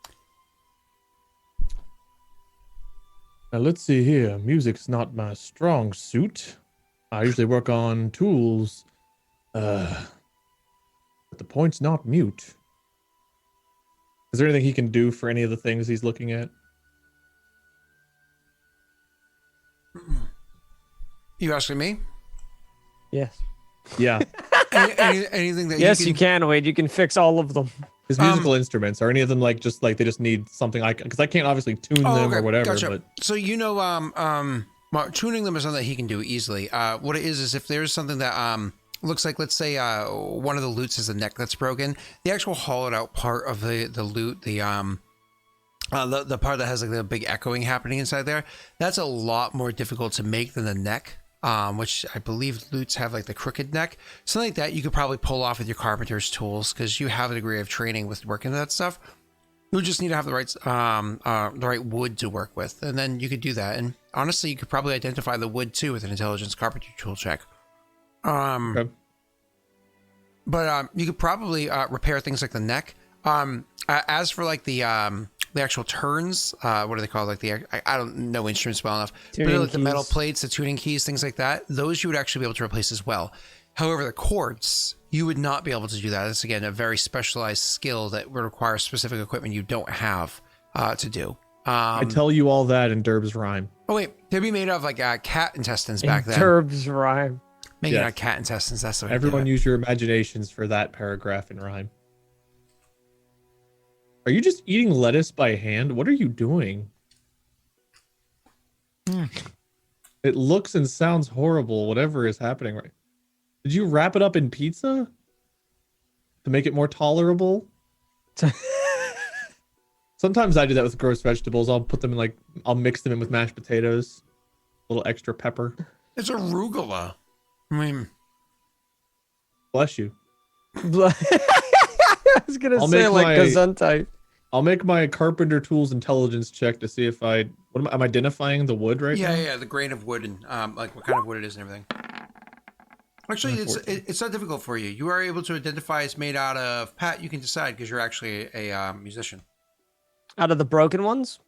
Now let's see here. Music's not my strong suit. I usually work on tools. But the point's not mute. Is there anything he can do for any of the things he's looking at? You asking me? Yes. Yeah. Anything that Yes, you can, Wade. You can fix all of them. His musical instruments, are any of them like just like they just need something because I can't obviously tune them or whatever. Gotcha. But So well, tuning them is something that he can do easily. What it is if there's something that looks like, let's say one of the lutes has a neck that's broken, the actual hollowed out part of the lute, the part that has like the big echoing happening inside there, that's a lot more difficult to make than the neck. Which I believe lutes have like the crooked neck. Something like that you could probably pull off with your carpenter's tools because you have a degree of training with working that stuff. You just need to have the right wood to work with, and then you could do that. And honestly, you could probably identify the wood too with an intelligence carpentry tool check. okay. But you could probably repair things like the neck. As for like the actual turns, what are they called? Like I don't know instruments well enough, Tuning but like the metal keys. plates, the tuning keys, things like that, those you would actually be able to replace as well. However, the chords, you would not be able to do that. It's again a very specialized skill that would require specific equipment you don't have to do. I tell you all that in Dirb's rhyme. Oh wait, they'd be made of like cat intestines back then. Dirb's rhyme. Maybe Yes. not cat intestines. That's the way. Everyone use your imaginations for that paragraph in rhyme. Are you just eating lettuce by hand? What are you doing? It looks and sounds horrible, whatever is happening right. Did you wrap it up in pizza? To make it more tolerable? Sometimes I do that with gross vegetables. I'll put them in I'll mix them in with mashed potatoes. A little extra pepper. It's arugula. I mean, Bless you. I was gonna I'll say make like my- gesundheit. I'll make my carpenter tools intelligence check to see if I'm identifying the wood right now? yeah, the grain of wood and like what kind of wood it is and everything. Actually, it's not difficult for you. You are able to identify it's made out of. Pat, you can decide because you're actually a musician. Out of the broken ones,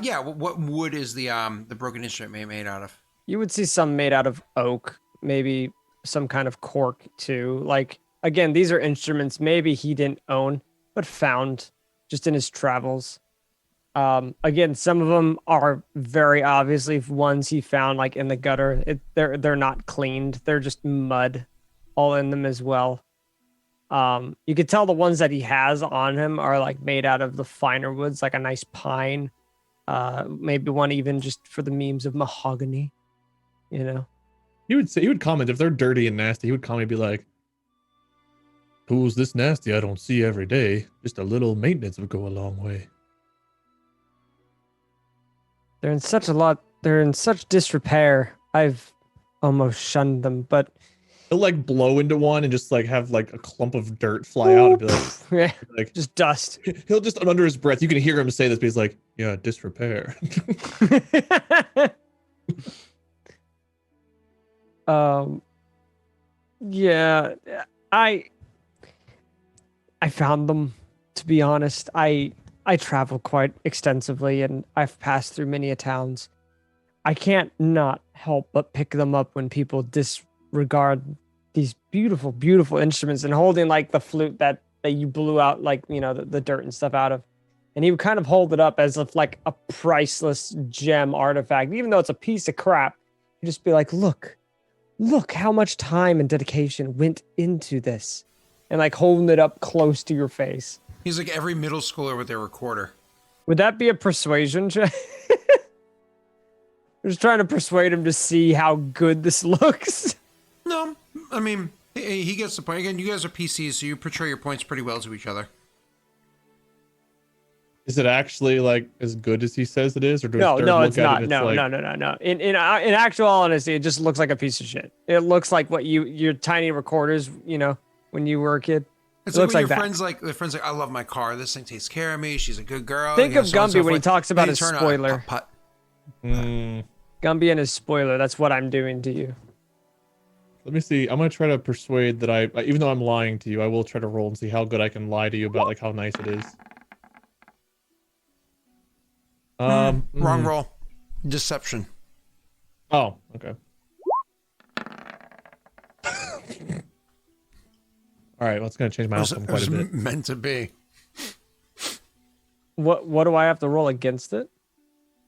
Yeah. What wood is the broken instrument made out of? you would see some made out of oak, maybe some kind of cork too. Like, again, these are instruments maybe he didn't own, but found just in his travels. Again, some of them are very obviously ones he found like in the gutter. They're not cleaned. They're just mud all in them as well. You could tell the ones that he has on him are like made out of the finer woods, like a nice pine. Maybe one even just for the memes of mahogany, you know. He would comment if they're dirty and nasty. He would comment and be like, "Tools this nasty I don't see every day. Just a little maintenance would go a long way." They're in such disrepair. I've almost shunned them, but He'll like blow into one and just like have like a clump of dirt fly out and be like, yeah, like just dust. he'll just under his breath. You can hear him say this, but he's like, "Yeah, disrepair." Yeah, I found them, to be honest. I travel quite extensively and I've passed through many a towns. I can't not help but pick them up when people regard these beautiful, beautiful instruments and holding like the flute that you blew out, like, you know, the dirt and stuff out of. And he would kind of hold it up as if like a priceless gem artifact, even though it's a piece of crap. He'd just be like, look how much time and dedication went into this. And like holding it up close to your face. He's like every middle schooler with their recorder. Would that be a persuasion check? I'm just trying to persuade him to see how good this looks. No, I mean, he gets the point. Again, you guys are PCs, so you portray your points pretty well to each other. Is it actually like as good as he says it is, or No, it's not. No. In actual honesty, it just looks like a piece of shit. It looks like what your tiny recorders, you know, when you were a kid. It's It looks like like your that. friends like, I love my car. This thing takes care of me. She's a good girl. Think of so on and so Gumby when he forth. talks about Then you his turn on, spoiler. putt, Gumby and his spoiler. That's what I'm doing to you. Let me see. I'm gonna try to persuade that even though I'm lying to you, I will try to roll and see how good I can lie to you about like how nice it is. Wrong roll. Deception. Oh, okay. All right, well, it's gonna change my outcome quite a bit. Meant to be. What do I have to roll against it?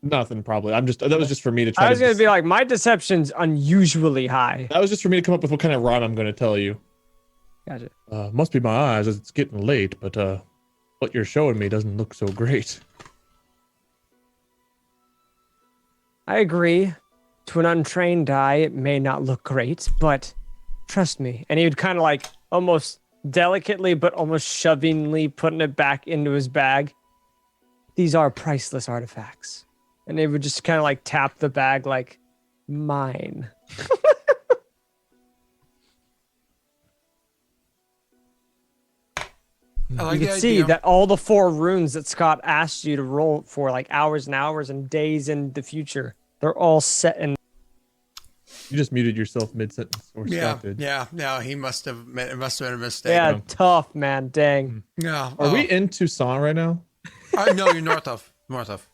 Nothing, probably. That was just for me to try. I was gonna be like, my deception's unusually high. That was just for me to come up with what kind of rhyme I'm gonna tell you. Gotcha. Must be my eyes as it's getting late, but what you're showing me doesn't look so great. I agree. To an untrained eye, it may not look great, but trust me. And he would kind of like almost delicately, but almost shovingly putting it back into his bag. These are priceless artifacts. And they would just kind of like tap the bag like, mine. I like You the can see idea. that all the 4 runes that Scott asked you to roll for like hours and hours and days in the future, they're all set in. You just muted yourself mid-sentence, or Yeah, Scott did. yeah. No, it must have been a mistake. Yeah, tough, man. Dang. Yeah. Are we in Tucson right now? No, you're north of. North of.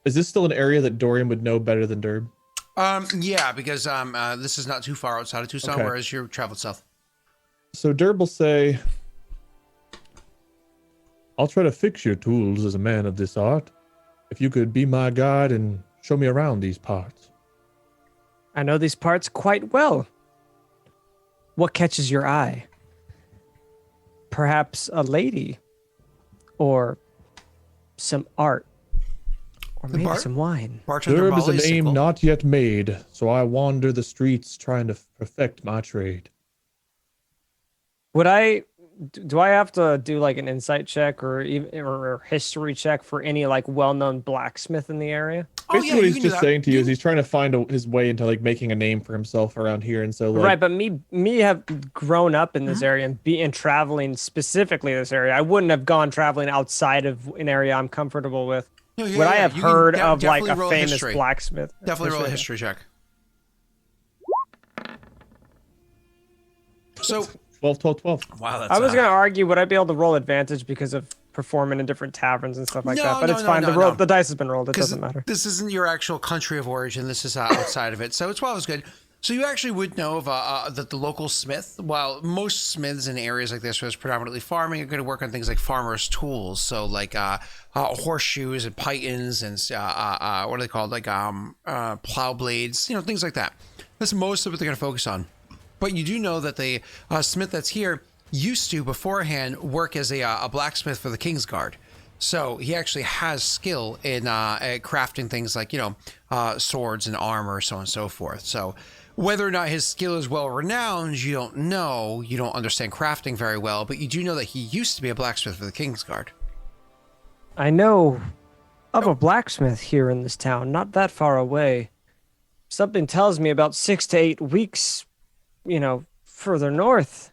Is this still an area that Dorian would know better than Dirb? Yeah, because this is not too far outside of Tucson, Okay. whereas you traveled south. So Dirb will say, I'll try to fix your tools as a man of this art, if you could be my guide and show me around these parts. I know these parts quite well. What catches your eye? Perhaps a lady, or some art, or maybe some wine. Bartender Dirb is a Molly name Sickle. not yet made, so I wander the streets trying to perfect my trade. Do I have to do like an insight check or even or history check for any like well-known blacksmith in the area? Basically, yeah, what you he's can do just that. saying to you is he's trying to find his way into like making a name for himself around here, and so like, Right, but me have grown up in this area and traveling specifically this area. I wouldn't have gone traveling outside of an area I'm comfortable with. No, yeah, Would I yeah, have you can heard of like definitely a roll famous history. blacksmith? Definitely roll a history check. So 12. wow, that's I was gonna argue, would I be able to roll advantage because of performing in different taverns and stuff like No, that? But no, it's no, fine. no, The no. dice has been rolled. It because doesn't matter. this isn't your actual country of origin. This is outside of it, so it's good. So you actually would know of that the local smith, while most smiths in areas like this, where it's predominantly farming, are going to work on things like farmers' tools. So like horseshoes and pythons and what are they called? Like plow blades, things like that. That's most of what they're going to focus on. But you do know that the smith that's here used to beforehand work as a blacksmith for the King's Guard. So he actually has skill in crafting things like, swords and armor, so on and so forth. So whether or not his skill is well renowned, you don't know. You don't understand crafting very well, but you do know that he used to be a blacksmith for the King's Guard. I know of a blacksmith here in this town, not that far away. Something tells me about 6 to 8 weeks, further north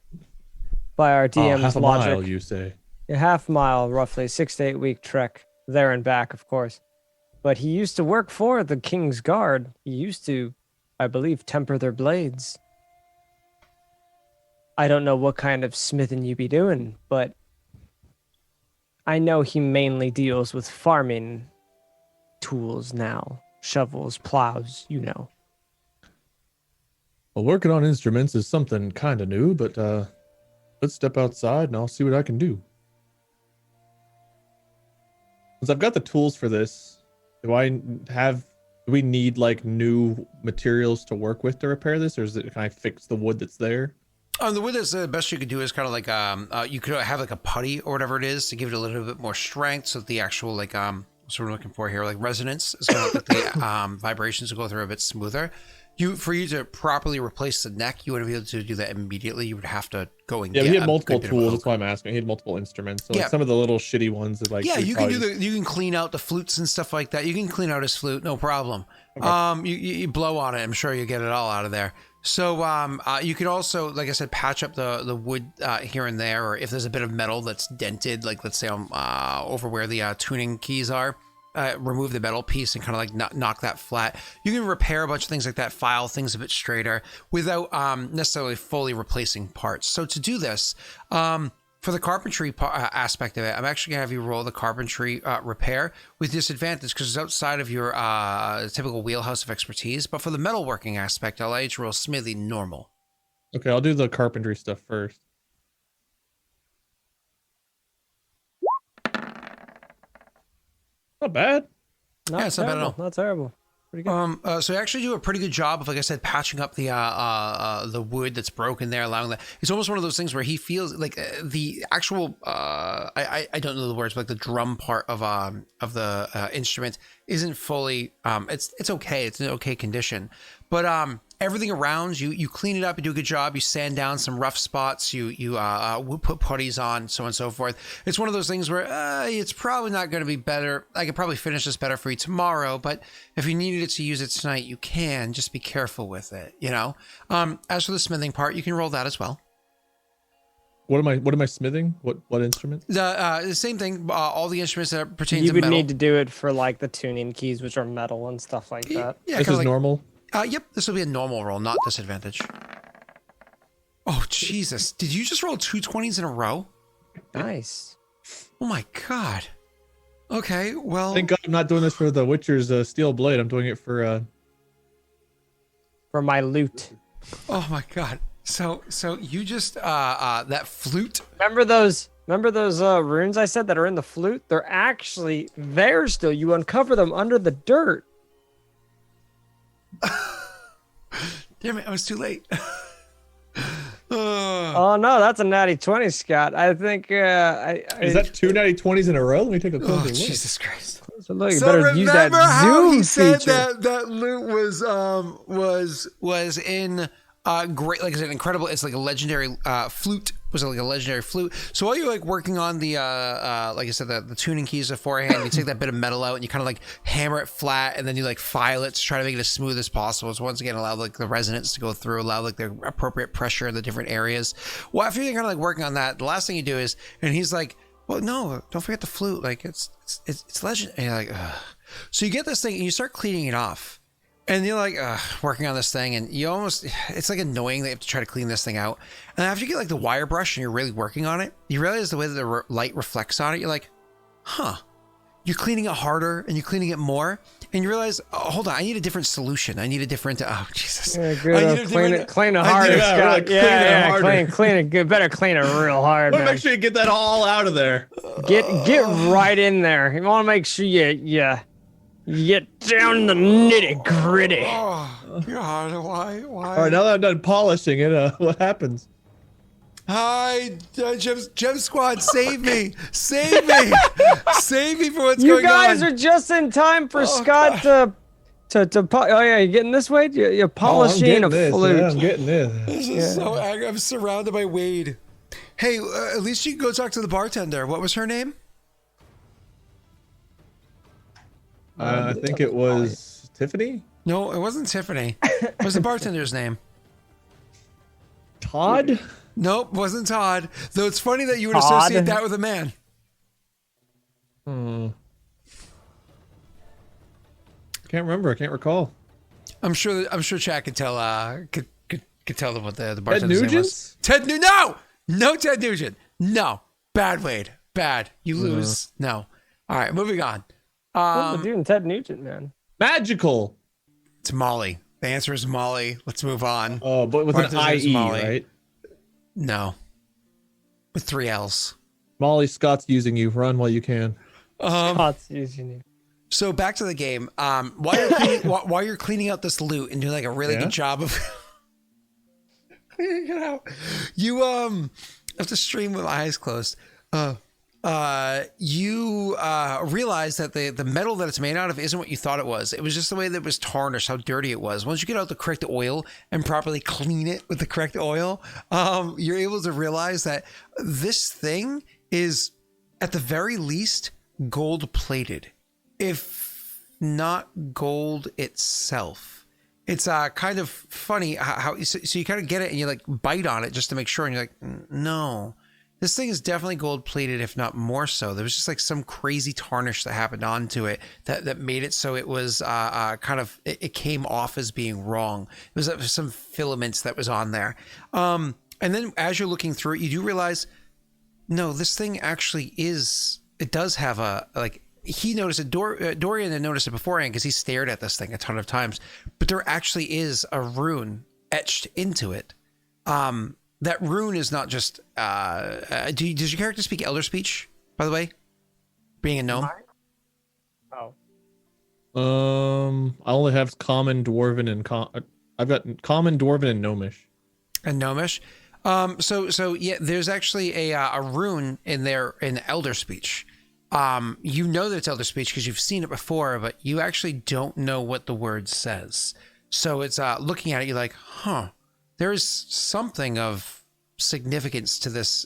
by our DM's half a logic. mile, you say? A half mile, roughly, 6 to 8 week trek there and back, of course. But he used to work for the King's Guard. He used to, I believe, temper their blades. I don't know what kind of smithing you be doing, but I know he mainly deals with farming tools now. Shovels, plows, Well, working on instruments is something kind of new, but let's step outside and I'll see what I can do. Since I've got the tools for this, do we need like new materials to work with to repair this, or can I fix the wood that's there? The wood is the best you could do is kind of like you could have like a putty or whatever it is to give it a little bit more strength, so that the actual like what we're looking for here, like resonance, is going to like the vibrations will go through a bit smoother. For you to properly replace the neck, you wouldn't be able to do that immediately. You would have to go and get we had a multiple good bit of tools. oak. That's why I'm asking. He had multiple instruments. So Yeah. like some of the little shitty ones that like You can you can clean out the flutes and stuff like that. You can clean out his flute, no problem. Okay. You blow on it, I'm sure you get it all out of there. So you could also, like I said, patch up the wood here and there, or if there's a bit of metal that's dented, like let's say over where the tuning keys are, remove the metal piece and kind of like knock that flat. You can repair a bunch of things like that, file things a bit straighter without necessarily fully replacing parts. So to do this, for the carpentry aspect of it, I'm actually going to have you roll the carpentry repair with disadvantage because it's outside of your typical wheelhouse of expertise. But for the metalworking aspect, I'll allow you to roll smithy normal. Okay, I'll do the carpentry stuff first. Not bad. Not it's not bad at all. Not terrible. Pretty good. So you actually do a pretty good job of, like I said, patching up the wood that's broken there, allowing that. It's almost one of those things where he feels like the actual I don't know the words, but like the drum part of the instrument isn't fully it's okay. It's in okay condition, but everything around you clean it up, you do a good job, you sand down some rough spots, you put putties on, so on and so forth. It's one of those things where it's probably not going to be better. I could probably finish this better for you tomorrow, but if you needed it to use it tonight, you can. Just be careful with it, you know. As for the smithing part, you can roll that as well. What am I smithing? What instrument? The same thing. All the instruments that pertain You to would metal. need to do it for like the tuning keys, which are metal and stuff like that. Yeah, This kinda is like, normal. Yep, this will be a normal roll, not disadvantage. Oh, Jesus. Did you just roll 2 20s in a row? Nice. Oh, my God. Okay, well... Thank God I'm not doing this for the Witcher's steel blade. I'm doing it for For my loot. Oh, my God. So you just... that flute... Remember those runes I said that are in the flute? They're actually there still. You uncover them under the dirt. Damn it, I was too late. Oh no, that's a natty 20, Scott. I think is that 2 natty 20s in a row? Let me take a closer look. Jesus Christ. so look, you So better remember use that how zoom he said feature. that loot was in great, like I said, incredible. It's like a legendary flute. Was like a legendary flute. So while you're like working on the like I said, the tuning keys beforehand, you take that bit of metal out and you kind of like hammer it flat, and then you like file it to try to make it as smooth as possible. So once again, allow like the resonance to go through, allow like the appropriate pressure in the different areas. Well, after you're kind of like working on that, the last thing you do is, and he's like, well, no, don't forget the flute. Like it's legend. And you're like, ugh. So you get this thing and you start cleaning it off. And you're like working on this thing, and you almost, it's like annoying that you have to try to clean this thing out. And after you get like the wire brush and you're really working on it, you realize the way that the light reflects on it, you're like, huh. You're cleaning it harder and you're cleaning it more. And you realize, oh, hold on, I need a different solution. I need a different, oh, Jesus. Yeah, I good. need a Clean different- it I harder, need a- Scott. really clean it harder. Clean it good. Better clean it real hard, Let me man. make sure you get that all out of there. Get right in there. You want to make sure you get down the nitty gritty. Oh, God, why? All right, now that I'm done polishing it, what happens? Hi, Gem Squad, save me! Save me! Save me for what's You going on! guys are just in time for Scott to oh yeah, you getting this way? You're polishing a flute. Yeah, I'm getting this. This is so angry. I'm surrounded by Wade. Hey, at least you can go talk to the bartender. What was her name? I think it was Tiffany? No, it wasn't Tiffany. What was the bartender's name? Todd? Nope, wasn't Todd. Though it's funny that you would Todd? associate that with a man. Can't remember. I can't recall. I'm sure Chad could tell. Could tell them what the bartender's name was. Nugent? No Ted Nugent. No, bad Wade. Bad. You lose. No. All right, moving on. What's the dude in Ted Nugent, man? Magical. It's Molly. The answer is Molly. Let's move on. Oh, but with Martha's an name is IE, Molly. right? No. With 3 L's. Molly, Scott's using you. Run while you can. Scott's using you. So back to the game. While you're cleaning out this loot and doing like a really good job of cleaning it out, you have to stream with my eyes closed. You realize that the metal that it's made out of isn't what you thought it was. It was just the way that it was tarnished, how dirty it was. Once you get out the correct oil and properly clean it with the correct oil, you're able to realize that this thing is, at the very least, gold plated, if not gold itself. It's kind of funny how so you kind of get it and you like bite on it just to make sure, and you're like, no. This thing is definitely gold plated, if not more so. There was just like some crazy tarnish that happened onto it that made it so it was kind of, it came off as being wrong. It was some filaments that was on there. And then as you're looking through it, you do realize, no, this thing actually is, it does have a, like, he noticed it, Dorian had noticed it beforehand because he stared at this thing a ton of times, but there actually is a rune etched into it. That rune is not just, does your character speak Elder Speech, by the way? Being a gnome? Oh. I only have Common, Dwarven, and I've got Common, Dwarven, and Gnomish. And Gnomish? So yeah, there's actually a rune in there in Elder Speech. You know that it's Elder Speech because you've seen it before, but you actually don't know what the word says. So it's looking at it, you're like, huh. There's something of significance to this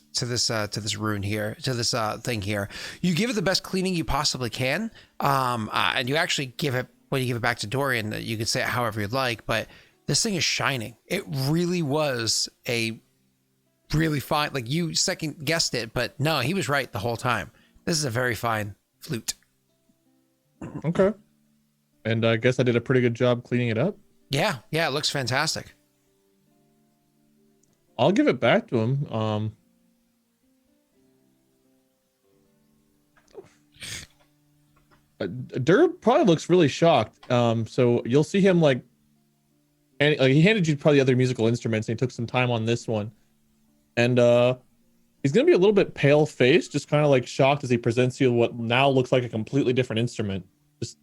rune here, to this thing here. You give it the best cleaning you possibly can, and you actually give it, when you give it back to Dorian, you can say it however you'd like, but this thing is shining. It really was a really fine, like you second guessed it, but no, he was right the whole time. This is a very fine flute. Okay. And I guess I did a pretty good job cleaning it up. Yeah, it looks fantastic. I'll give it back to him. Dirb probably looks really shocked. So you'll see him like, and he handed you probably other musical instruments, and he took some time on this one, and he's gonna be a little bit pale faced, just kind of like shocked as he presents you what now looks like a completely different instrument. Just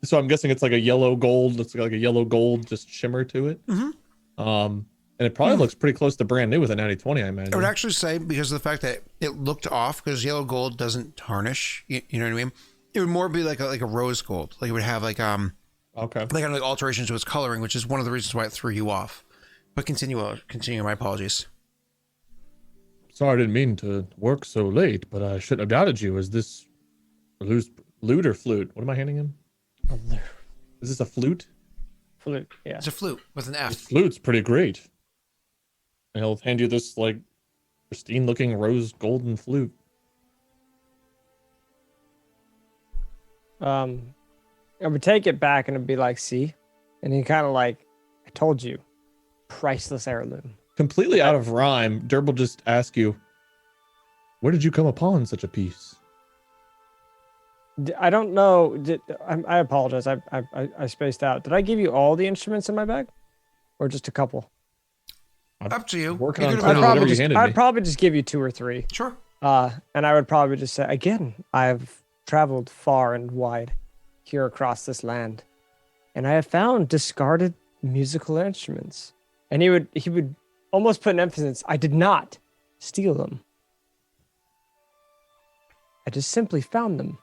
so I'm guessing it's like a yellow gold. It's like a yellow gold just shimmer to it. Mm-hmm. And it probably looks pretty close to brand new with a 90/20, I imagine. I would actually say, because of the fact that it looked off, because yellow gold doesn't tarnish, you know what I mean? It would more be like a rose gold. Like it would have like okay, like kind of like alterations to its coloring, which is one of the reasons why it threw you off. But continue. My apologies. Sorry, I didn't mean to work so late, but I shouldn't have doubted you. Is this lute or flute? What am I handing him? A lute. Is this a flute? Flute, yeah. It's a flute with an F. This flute's pretty great. And he'll hand you this like pristine looking rose golden flute. I would take it back and it'd be like, see? And he kind of like, I told you, priceless heirloom. Completely out of rhyme, Dirb will just ask you, where did you come upon such a piece? I don't know. I apologize. I spaced out. Did I give you all the instruments in my bag? Or just a couple? Up to you. Working You on could cleaning have- whatever you handed I'd me. probably just give you 2 or 3. Sure. And I would probably just say, again, I've traveled far and wide here across this land, and I have found discarded musical instruments. And he would almost put an emphasis, I did not steal them. I just simply found them.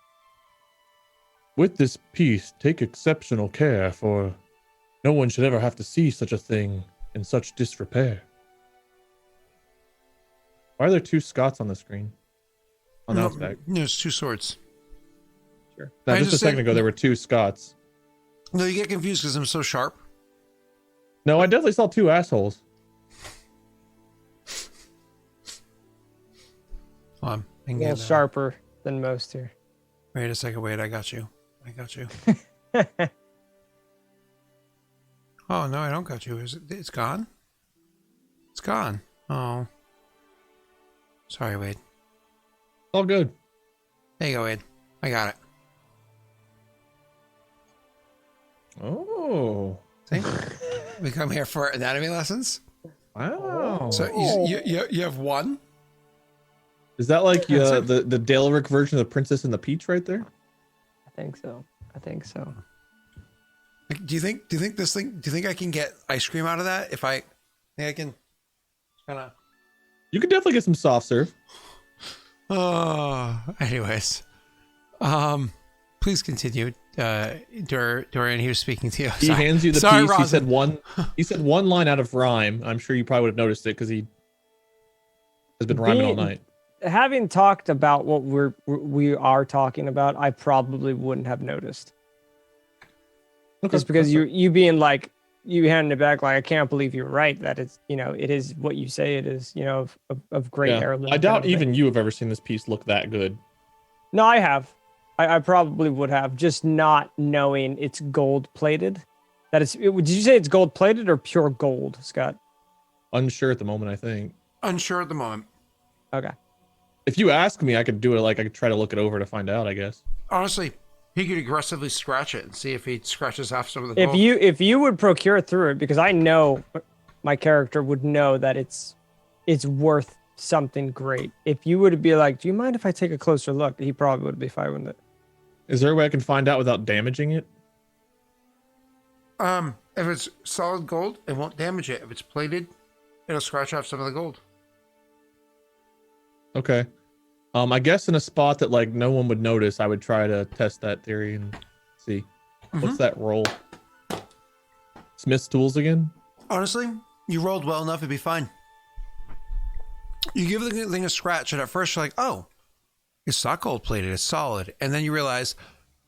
With this piece, take exceptional care, for no one should ever have to see such a thing in such disrepair. Why are there 2 Scots on the screen? On the back. There's 2 swords. Sure. Now, I just a just second said- ago, there were 2 Scots. No, you get confused because I'm so sharp. No, I definitely saw 2 assholes. Hold on. I can A little get, sharper than most here. Wait a second. Wait, I got you. Oh, no, I don't got you. Is it? It's gone? It's gone. Oh. Sorry, Wade. All good. There you go, Wade. I got it. Oh. See? We come here for anatomy lessons. Wow. So you have one. Is that like That's it. the Daleric version of the Princess and the Peach right there? I think so. Like, do you think I can get ice cream out of that? If I think I can kind of. You could definitely get some soft serve. Oh, anyways, please continue. Dorian, he was speaking to you. He Sorry. hands you the Sorry, piece. Rosin. He said one line out of rhyme. I'm sure you probably would have noticed it because he has been rhyming all night. Having talked about what we are talking about, I probably wouldn't have noticed. Okay, Just because that's you being like, you handing it back like, I can't believe you're right that it's, it is what you say it is, of great yeah. heirloom. I doubt kind of thing. even you have ever seen this piece look that good. No, I have. I probably would have, just not knowing it's gold plated. Did you say it's gold plated or pure gold, Scott? Unsure at the moment, I think. Unsure at the moment. Okay. If you ask me, I could do it. Like I could try to look it over to find out, I guess. Honestly, he could aggressively scratch it and see if he scratches off some of the gold. If you would procure through it, because I know my character would know that it's worth something great. If you would be like, do you mind if I take a closer look? He probably would be fine with it. Is there a way I can find out without damaging it? If it's solid gold, it won't damage it. If it's plated, it'll scratch off some of the gold. Okay. I guess in a spot that like no one would notice, I would try to test that theory and see. What's that roll? Smith's tools again? Honestly, you rolled well enough, it'd be fine. You give the thing a scratch, and at first you're like, oh, it's not gold plated, it's solid. And then you realize,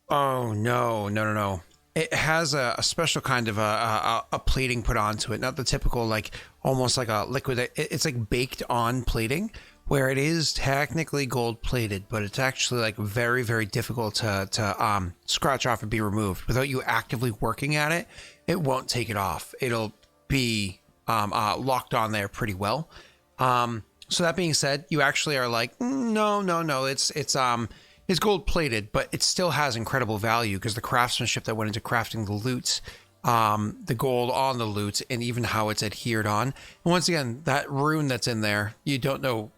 oh, no. It has a special kind of a plating put onto it, not the typical, like, almost like a liquid. It's like baked on plating, where it is technically gold plated, but it's actually like very, very difficult to scratch off and be removed. Without you actively working at it, it won't take it off. It'll be locked on there pretty well. So that being said, you actually are like, no, it's gold plated, but it still has incredible value because the craftsmanship that went into crafting the loots, the gold on the loots, and even how it's adhered on. And once again, that rune that's in there, you don't know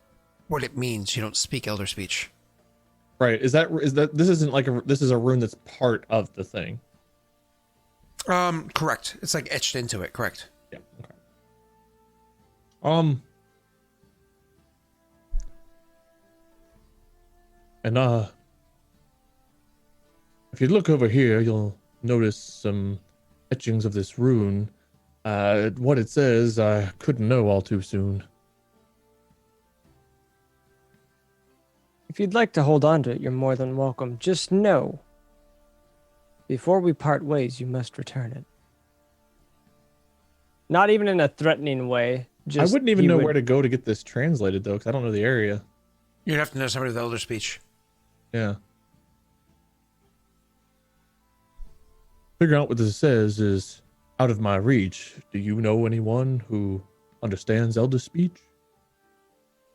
what it means. You don't speak Elder Speech. Right. Is that this isn't like this is a rune that's part of the thing. Correct. It's like etched into it. Correct. Yeah. Okay. And if you look over here, you'll notice some etchings of this rune. What it says, I couldn't know all too soon. If you'd like to hold on to it, you're more than welcome. Just know, before we part ways, you must return it. Not even in a threatening way. I wouldn't even know where to go to get this translated, though, because I don't know the area. You'd have to know somebody with Elder Speech. Yeah. Figuring out what this says is out of my reach. Do you know anyone who understands Elder Speech?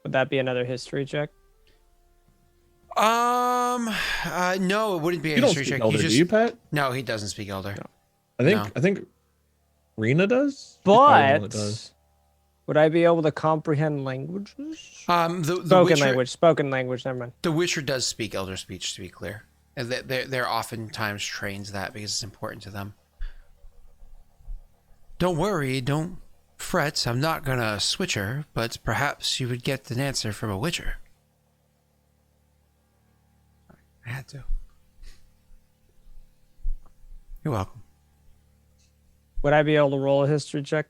Would that be another history check? No, it wouldn't be a You don't history speak check. Elder, do you, Pat? No, he doesn't speak Elder. No. I think Rena does. She's probably the one that But does. would I be able to comprehend languages? The Spoken language. Never mind. The Witcher does speak Elder Speech, to be clear. And they're oftentimes trained to that because it's important to them. Don't worry, don't fret. I'm not gonna switch her, but perhaps you would get an answer from a Witcher. I had to. You're welcome. Would I be able to roll a history check?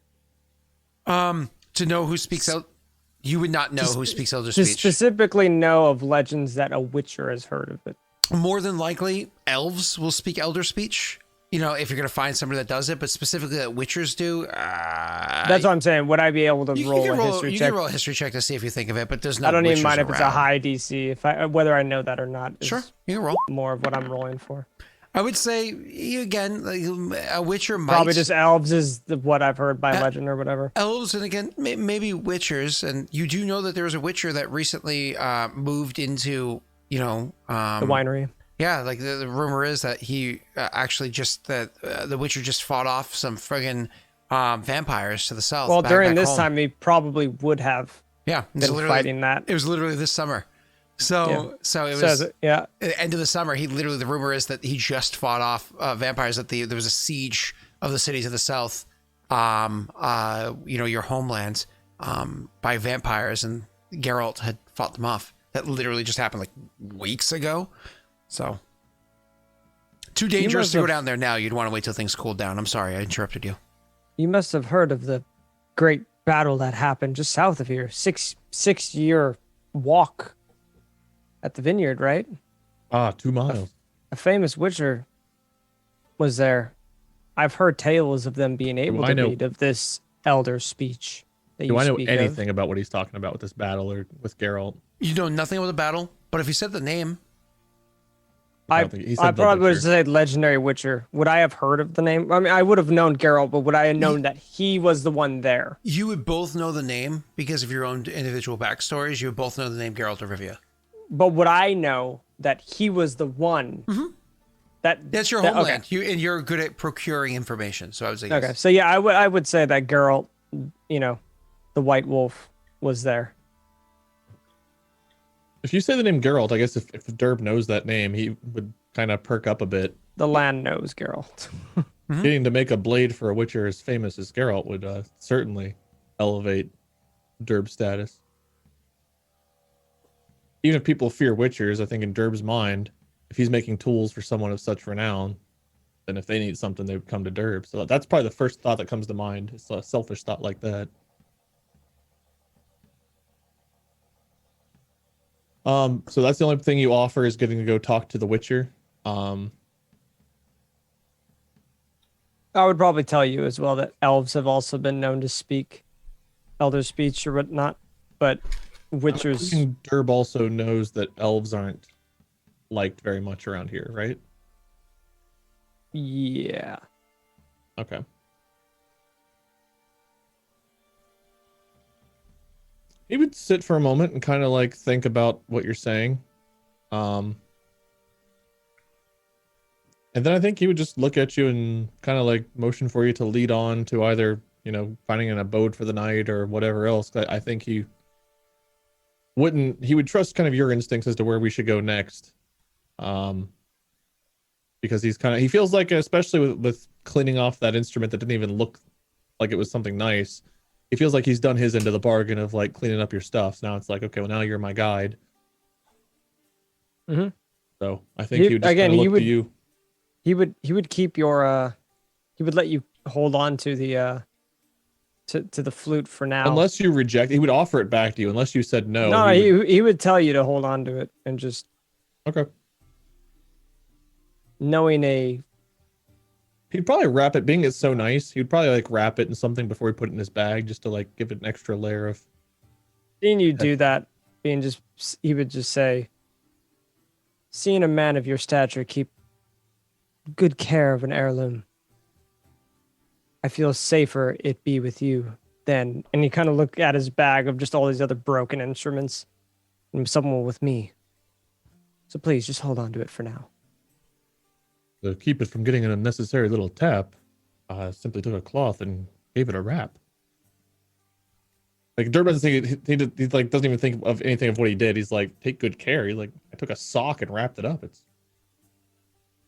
To know who speaks you would not know who speaks Elder To Speech. specifically know of legends that a Witcher has heard of it. More than likely, elves will speak Elder Speech. You know, if you're going to find somebody that does it, but specifically that Witchers do. That's what I'm saying. Would I be able to roll a history you check? can roll a history check to see if you think of it, but there's no. I don't even Witchers mind if it's a around. high DC, whether I know that or not. Sure, you can roll. More of what I'm rolling for. I would say again, like, a Witcher might Probably just elves is what I've heard by legend or whatever. elves, and again, maybe Witchers, and you do know that there was a Witcher that recently moved into, The winery. Yeah, like the rumor is that he actually just that the Witcher just fought off some friggin' vampires to the south. Well, during back this home. time, he probably would have Yeah, it's been literally fighting that. It was literally this summer. So Yeah. so it So, was yeah. at the end of the summer. He literally the rumor is that he just fought off vampires. That there was a siege of the cities of the south, your homeland, by vampires, and Geralt had fought them off. That literally just happened like weeks ago. So too dangerous to go down there now. You'd want to wait till things cooled down. I'm sorry, I interrupted you. You must have heard of the great battle that happened just south of here. 6-year walk at the vineyard, right? 2 miles. A famous Witcher was there. I've heard tales of them being able to read of this elder speech. Do I know anything about what he's talking about with this battle or with Geralt? You know nothing about the battle, but if you said the name, I probably would have said legendary Witcher. Would I have heard of the name? I mean, I would have known Geralt, but would I have known that he was the one there? you would both know the name because of your own individual backstories. You would both know the name Geralt of Rivia. But would I know that he was the one? That's your homeland. Okay. You're good at procuring information, so I would say yes. Okay. So yeah, I would say that Geralt, the White Wolf, was there. If you say the name Geralt, I guess if Dirb knows that name, he would kind of perk up a bit. The land knows Geralt. Getting to make a blade for a Witcher as famous as Geralt would certainly elevate Dirb's status. Even if people fear Witchers, I think in Dirb's mind, if he's making tools for someone of such renown, then if they need something, they would come to Dirb. So that's probably the first thought that comes to mind. It's a selfish thought like that. So that's the only thing you offer is getting to go talk to the Witcher. I would probably tell you as well that elves have also been known to speak elder speech or whatnot, but Witchers. I think Dirb also knows that elves aren't liked very much around here, right? Yeah. Okay. He would sit for a moment and kind of like think about what you're saying. And then I think he would just look at you and kind of like motion for you to lead on to either, finding an abode for the night or whatever else. I think he would trust kind of your instincts as to where we should go next. Because he feels like, especially with cleaning off that instrument that didn't even look like it was something nice, he feels like he's done his end of the bargain of like cleaning up your stuff. So now it's like, okay, well now you're my guide. Mm-hmm. So I think he would just look to you. He would keep your he would let you hold on to the to the flute for now. Unless you reject, he would offer it back to you. Unless you said no. No, he would tell you to hold on to it and just. Okay. Knowing a. He'd probably wrap it, being it's so nice, he'd probably like wrap it in something before he put it in his bag just to like give it an extra layer of. Seeing you do that, he would just say, seeing a man of your stature keep good care of an heirloom, I feel safer it be with you then. And he kind of looked at his bag of just all these other broken instruments and someone with me. So please just hold on to it for now. To keep it from getting an unnecessary little tap, simply took a cloth and gave it a wrap. Like Dirb doesn't think he like doesn't even think of anything of what he did. He's like, take good care. He's like, I took a sock and wrapped it up. And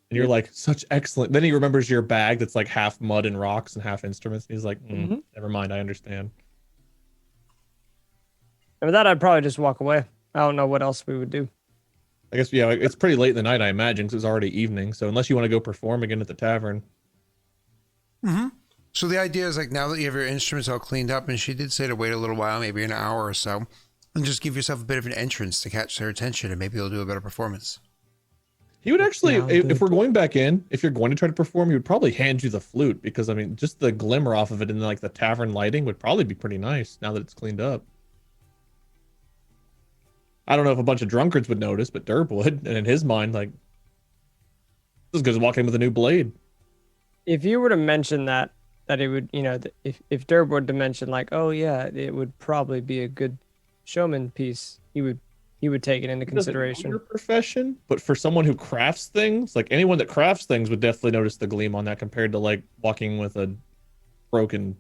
you're like, such excellent. Then he remembers your bag that's like half mud and rocks and half instruments. And he's like, never mind, I understand. And with that, I'd probably just walk away. I don't know what else we would do. I guess, yeah, it's pretty late in the night, I imagine, because it's already evening. So unless you want to go perform again at the tavern. Mm-hmm. So the idea is like now that you have your instruments all cleaned up, and she did say to wait a little while, maybe an hour or so, and just give yourself a bit of an entrance to catch their attention, and maybe you'll do a better performance. He would actually, if we're going back in, if you're going to try to perform, he would probably hand you the flute, because, I mean, just the glimmer off of it in like the tavern lighting would probably be pretty nice now that it's cleaned up. I don't know if a bunch of drunkards would notice, but Dirb would. And in his mind, like, this is good as walking in with a new blade. If you were to mention that it would, if Dirb were to mention like, oh yeah, it would probably be a good showman piece, he would he would take it into It doesn't know consideration. your profession, but for someone who crafts things, like anyone that crafts things would definitely notice the gleam on that compared to like walking with a broken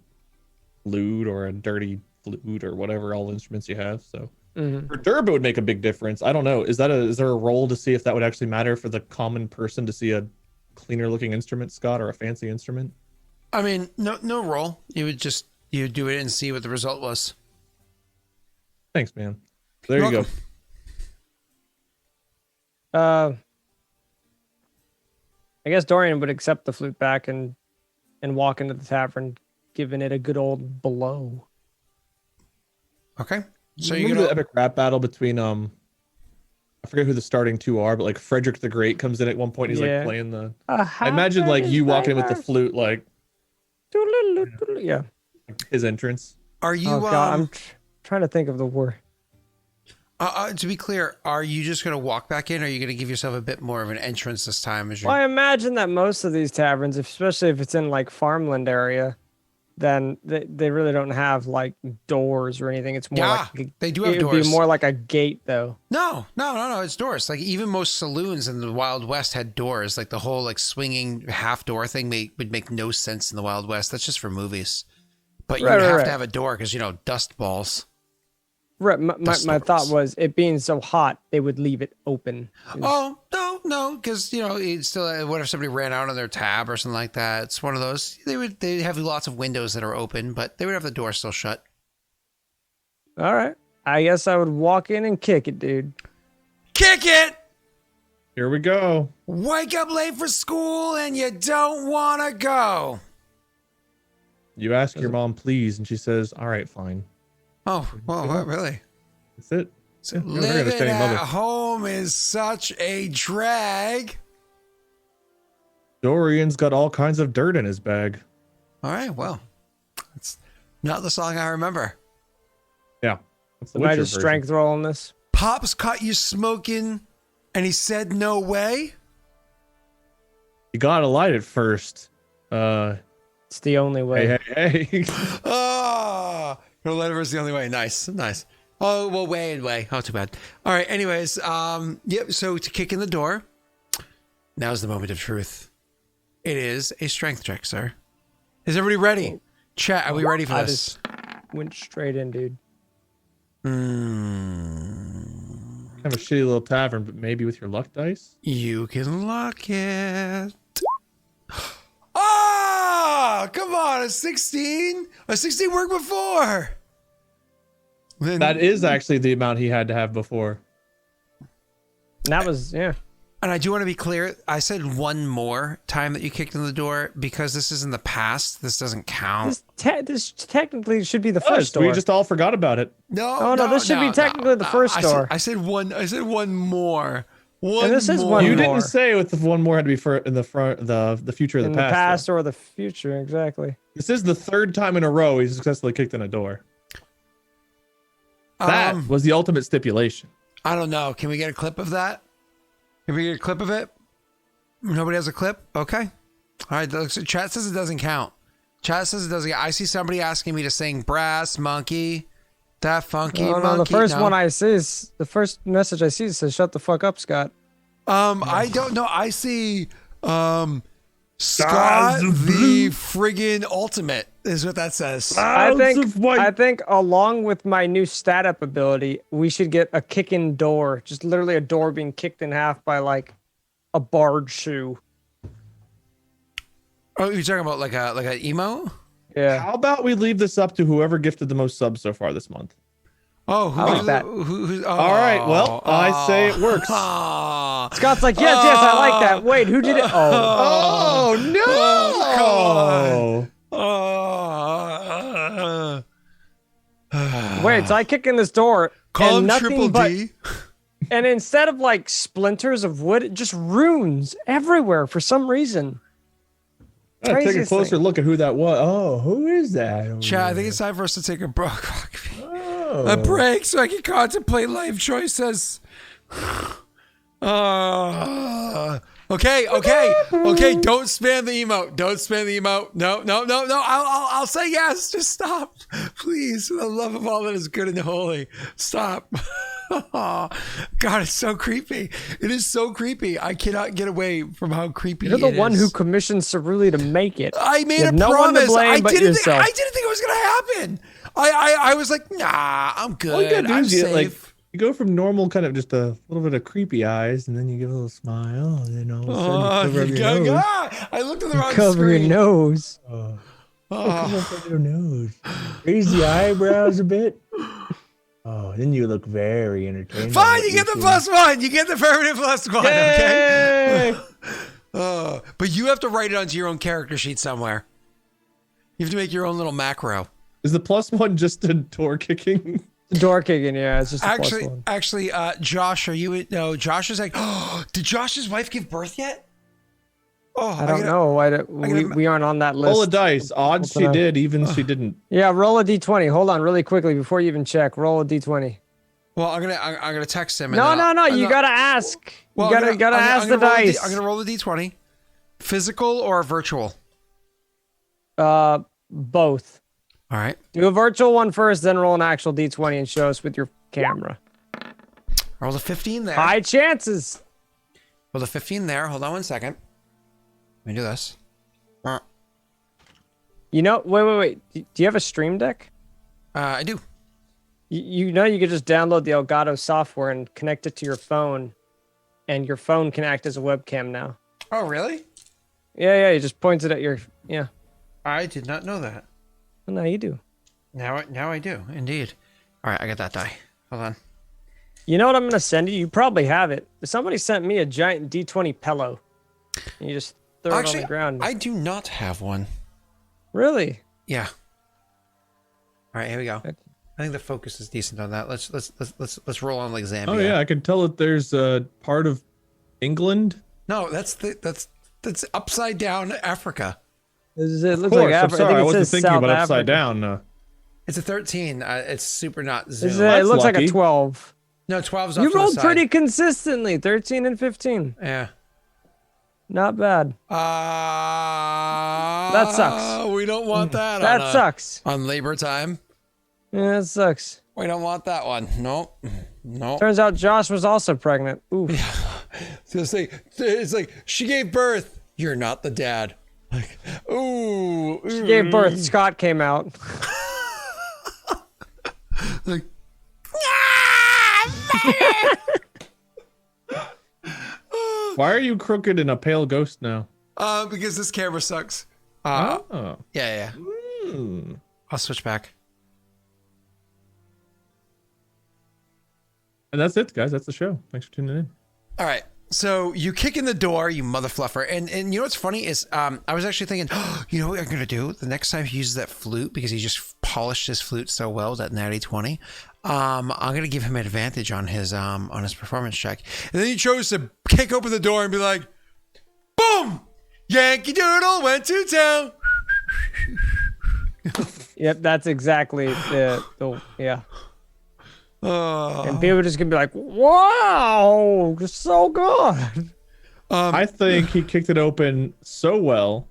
lute or a dirty flute or whatever all instruments you have. So for Dirb, it would make a big difference. I don't know. Is there a role to see if that would actually matter for the common person to see a cleaner looking instrument, Scott, or a fancy instrument? I mean, no roll. You do it and see what the result was. Thanks, man. There You're you welcome. go. I guess Dorian would accept the flute back and walk into the tavern, giving it a good old blow. Okay. So Remember you're the gonna epic rap battle between I forget who the starting two are, but like Frederick the Great comes in at one point. He's Yeah. like playing the. I imagine like you walking in with the flute, like Yeah. his entrance. are you Oh god, I'm trying to think of the word. to be clear, are you just gonna walk back in, or are you gonna give yourself a bit more of an entrance this time as you Well, I imagine that most of these taverns, especially if it's in like farmland area, then they really don't have like doors or anything. It's more Yeah, like they do have it would doors. be more like a gate though. No, it's doors. Like even most saloons in the Wild West had doors. Like the whole like swinging half door thing would make no sense in the Wild West. That's just for movies. But you Right, would have right. to have a door because dust balls. Right. My thought storms. was it being so hot, they would leave it open. Oh no, because it's still. What if somebody ran out on their tab or something like that? It's one of those. They have lots of windows that are open, but they would have the door still shut. All right. I guess I would walk in and kick it, dude. Kick it! Here we go. Wake up late for school and you don't want to go. You ask your mom, please, and she says, "All right, fine." Oh, well, what, really? That's it. So Yeah, you're a very living understanding at mother. home is such a drag. Dorian's got all kinds of dirt in his bag. All right, well, it's not the song I remember. Yeah. That's the Can I Witcher just version. strength roll on this? Pops caught you smoking, and he said no way. You gotta light it first. It's the only way. Hey. Oh, your letter is the only way. Nice. Oh, well, way. Oh, too bad. All right. Anyways, yep. So to kick in the door, now's the moment of truth. It is a strength check, sir. Is everybody ready? Chat, are we ready for I this? just went straight in, dude. Kind of a shitty little tavern, but maybe with your luck dice. You can lock it. Oh, come on. A 16? A 16 worked before. Then, That is actually the amount he had to have before. And that was, yeah. and I do want to be clear. I said one more time that you kicked in the door because this is in the past. This doesn't count. This technically should be the Oh, first we door. just all forgot about it. No, Oh, no, this should be technically the first door. I said one. I said one more. One And this is more. one You more. didn't say with the one more had to be for in the front, the future of in the the past. past though. or the future, exactly. This is the third time in a row he successfully kicked in a door. That was the ultimate stipulation. I don't know. Can we get a clip of that? Can we get a clip of it? Nobody has a clip? Okay. All right. So chat says it doesn't count. Chat says it doesn't count. I see somebody asking me to sing Brass Monkey. That funky Oh, monkey. no, the first No. one I see is the first message I see says "Shut the fuck up, Scott." I don't know. I see Scott the friggin' ultimate is what that says. I of white. think along with my new stat up ability, we should get a kicking door, just literally a door being kicked in half by like a barred shoe. Oh, you're talking about like a emo? Yeah. How about we leave this up to whoever gifted the most subs so far this month? Oh, I like that. All right, well, I say it works. Oh, Scott's like, yes, I like that. Wait, who did it? Oh, Oh, no! wait, so I kick in this door call and him nothing Triple but, D. and instead of like splinters of wood, just runes everywhere for some reason. Take a Craziest closer thing. look at who that was. Oh, who is that? over Chad, I there? think it's time for us to take a break. Oh. A break so I can contemplate life choices. All Okay. Don't spam the emote. Don't spam the emote. No. I'll say yes. Just stop, please. For the love of all that is good and holy, stop. Oh, God, it's so creepy. It is so creepy. I cannot get away from how creepy You're the it one is. who commissioned Cerulli to make it. I made a no one to promise. blame but yourself. I didn't think it was gonna happen. I was like, nah, I'm good. All you gotta do I'm is you, safe. you go from normal, kind of just a little bit of creepy eyes, and then you give a little smile, and then all of a sudden you cover up your nose. I looked at the wrong Cover screen. your nose. Cover Oh. up your nose. Raise the eyebrows a bit. Oh, then you look very entertaining. Fine, you get the +1. You get the permanent +1. Okay. But you have to write it onto your own character sheet somewhere. You have to make your own little macro. Is the +1 just a door kicking? Door kicking, yeah. It's just a +1. Actually, Josh, are you? No, Josh is like, oh, did Josh's wife give birth yet? Oh, I don't know. We aren't on that list. Roll a dice. Odds she did, even she didn't. Yeah, roll a d20. Hold on, really quickly before you even check. Roll a d20. Well, I'm gonna text him. No. You gotta ask. Well, you gotta ask the dice. I'm gonna roll the d20. Physical or virtual? Both. All right. Do a virtual one first, then roll an actual d20 and show us with your camera. Roll the 15 there. High chances. Roll the 15 there. Hold on one second. Let me do this. You know, wait. Do you have a Stream Deck? I do. You know you could just download the Elgato software and connect it to your phone, and your phone can act as a webcam now. Oh, really? Yeah, you just points it at your, yeah. I did not know that. Well, now you do. Now I do, indeed. All right, I got that die. Hold on. You know what I'm going to send you? You probably have it. Somebody sent me a giant D20 pillow. And you just throw it on the ground. I do not have one. Really? Yeah. All right, here we go. I think the focus is decent on that. Let's roll on like Zambia. Oh yeah, I can tell that there's a part of England. No, that's upside down Africa. It looks like I'm Africa. sorry, I wasn't says thinking South about upside Africa. down. It's a 13. It's super not zoom. It That's looks like a lucky. 12. No, 12's off You to the rolled side. pretty consistently. 13 and 15. Yeah. Not bad. That sucks. We don't want that. That sucks. On labor time. Yeah, that sucks. We don't want that one. Nope. Turns out Josh was also pregnant. Ooh. It's like she gave birth. You're not the dad. Like, ooh. She gave birth. Scott came out. Like, Why are you crooked and a pale ghost now? because this camera sucks. Oh. Yeah. Hmm. I'll switch back. And that's it, guys. That's the show. Thanks for tuning in. All right. So you kick in the door, you mother fluffer. And you know what's funny is I was actually thinking, you know what I'm going to do? The next time he uses that flute, because he just polished his flute so well, that natty 20, I'm going to give him advantage on his performance check. And then he chose to kick open the door and be like, boom! Yankee Doodle went to town. Yep, that's exactly the yeah. And people are just gonna be like, "Wow, it's so good." I think he kicked it open so well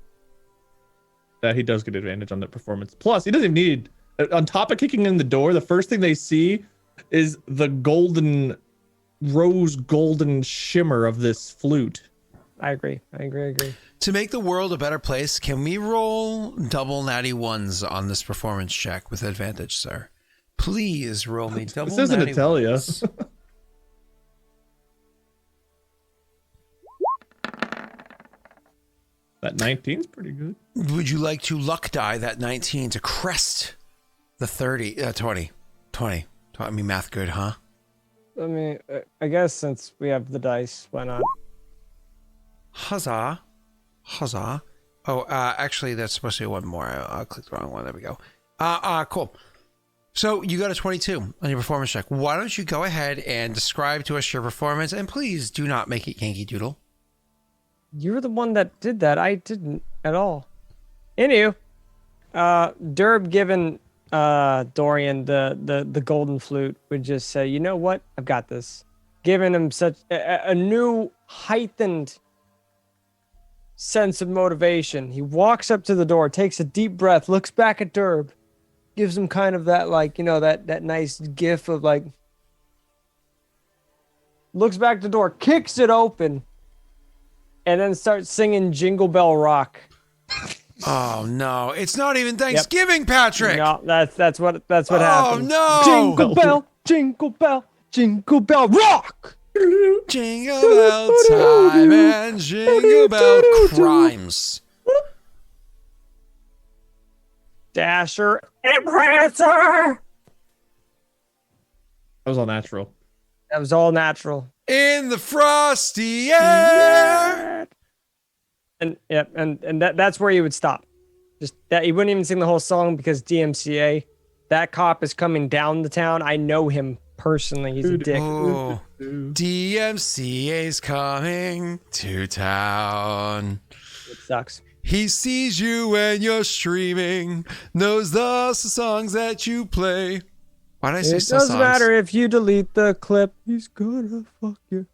that he does get advantage on that performance. Plus, he doesn't even need, on top of kicking in the door, the first thing they see is the rose golden shimmer of this flute. I agree. To make the world a better place, can we roll double natty ones on this performance check with advantage, sir? Please roll me double This isn't natty Italia. ones. That 19's pretty good. Would you like to luck die that 19 to crest the 20? I mean, math good, huh? I mean, I guess since we have the dice, why not? Huzzah. Oh, actually, that's supposed to be one more. I clicked the wrong one. There we go. Cool. So you got a 22 on your performance check. Why don't you go ahead and describe to us your performance, and please do not make it Yankee Doodle. You're the one that did that. I didn't at all. Anywho, Dirb giving Dorian the golden flute would just say, "You know what? I've got this." Giving him such a new heightened sense of motivation. He walks up to the door, takes a deep breath, looks back at Dirb, gives him kind of that, like, you know, that nice gif of like, looks back at the door, kicks it open, and then starts singing Jingle Bell Rock. Oh no! It's not even Thanksgiving, Patrick. No, that's what happened. No! Jingle bell, jingle bell, jingle bell rock. Jingle bell time and jingle bell crimes. Dasher and Prancer. That was all natural. That was all natural. In the frosty air. And that's where you would stop. Just that, you wouldn't even sing the whole song because DMCA, that cop is coming down the town. I know him personally. He's a dick. Oh, DMCA's coming to town. It sucks. He sees you when you're streaming, knows the songs that you play. Why did I say It doesn't matter if you delete the clip. He's gonna fuck you.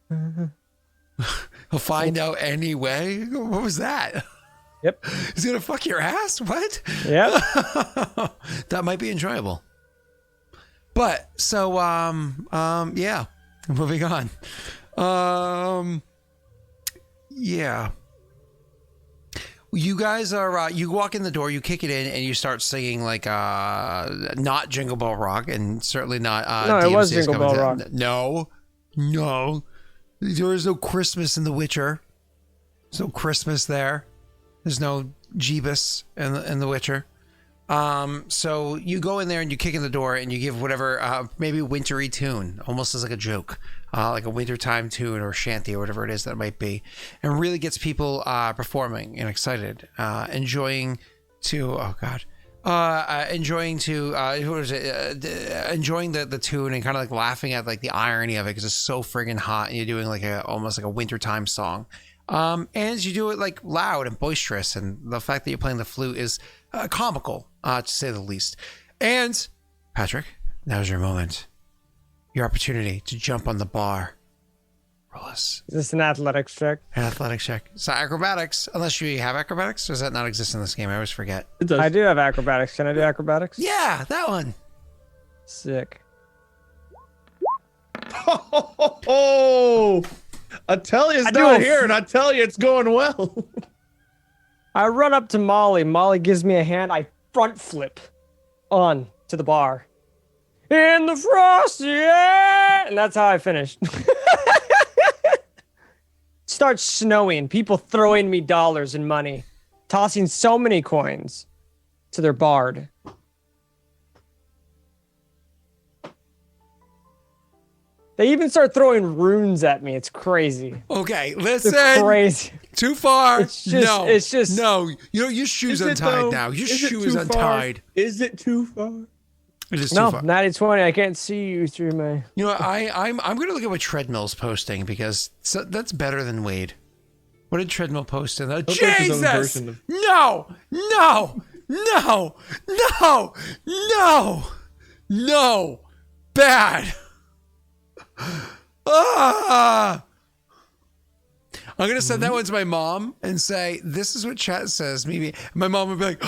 He'll find out anyway. What was that? Yep. He's gonna fuck your ass? What? Yep. That might be enjoyable. But so yeah. Moving on. Yeah. You guys are you walk in the door, you kick it in, and you start singing like not Jingle Bell Rock, and certainly not No, it was DMCA's Jingle coming Bell to- Rock. No. There is no Christmas in The Witcher. There's no Christmas there. There's no Jeebus in The Witcher. So you go in there and you kick in the door and you give whatever maybe wintry tune, almost as like a joke, like a wintertime tune or shanty or whatever it is that it might be, and really gets people performing and excited, enjoying the tune and kind of like laughing at like the irony of it because it's so friggin' hot and you're doing like almost like a wintertime song. And you do it like loud and boisterous, and the fact that you're playing the flute is comical, to say the least. And Patrick, now's your moment, your opportunity to jump on the bar. Roll us Is this an athletics check? an athletics check. So acrobatics, unless you have acrobatics, or does that not exist in this game? I always forget. It does. I do have acrobatics. Can I do acrobatics? Yeah, that one. Sick. Oh, I tell you, it's I do not a- here, and I tell you, it's going well. I run up to Molly. Molly gives me a hand. I front flip on to the bar. In the frosty air! And that's how I finished. Starts snowing. People throwing me dollars and money. Tossing so many coins to their bard. They even start throwing runes at me. It's crazy. Okay, It's listen. crazy. Too far. It's just- no. You know your shoe's untied now. Your shoe is untied. Is it too far? It is too No, far. 90/20. I can't see you through my. You know, I'm gonna look at what Treadmill's posting because that's better than Wade. What did Treadmill post in that? He'll post his own Jesus! version of- No! Bad. Ah! I'm gonna send that one to my mom and say, "This is what chat says." Maybe my mom would be like,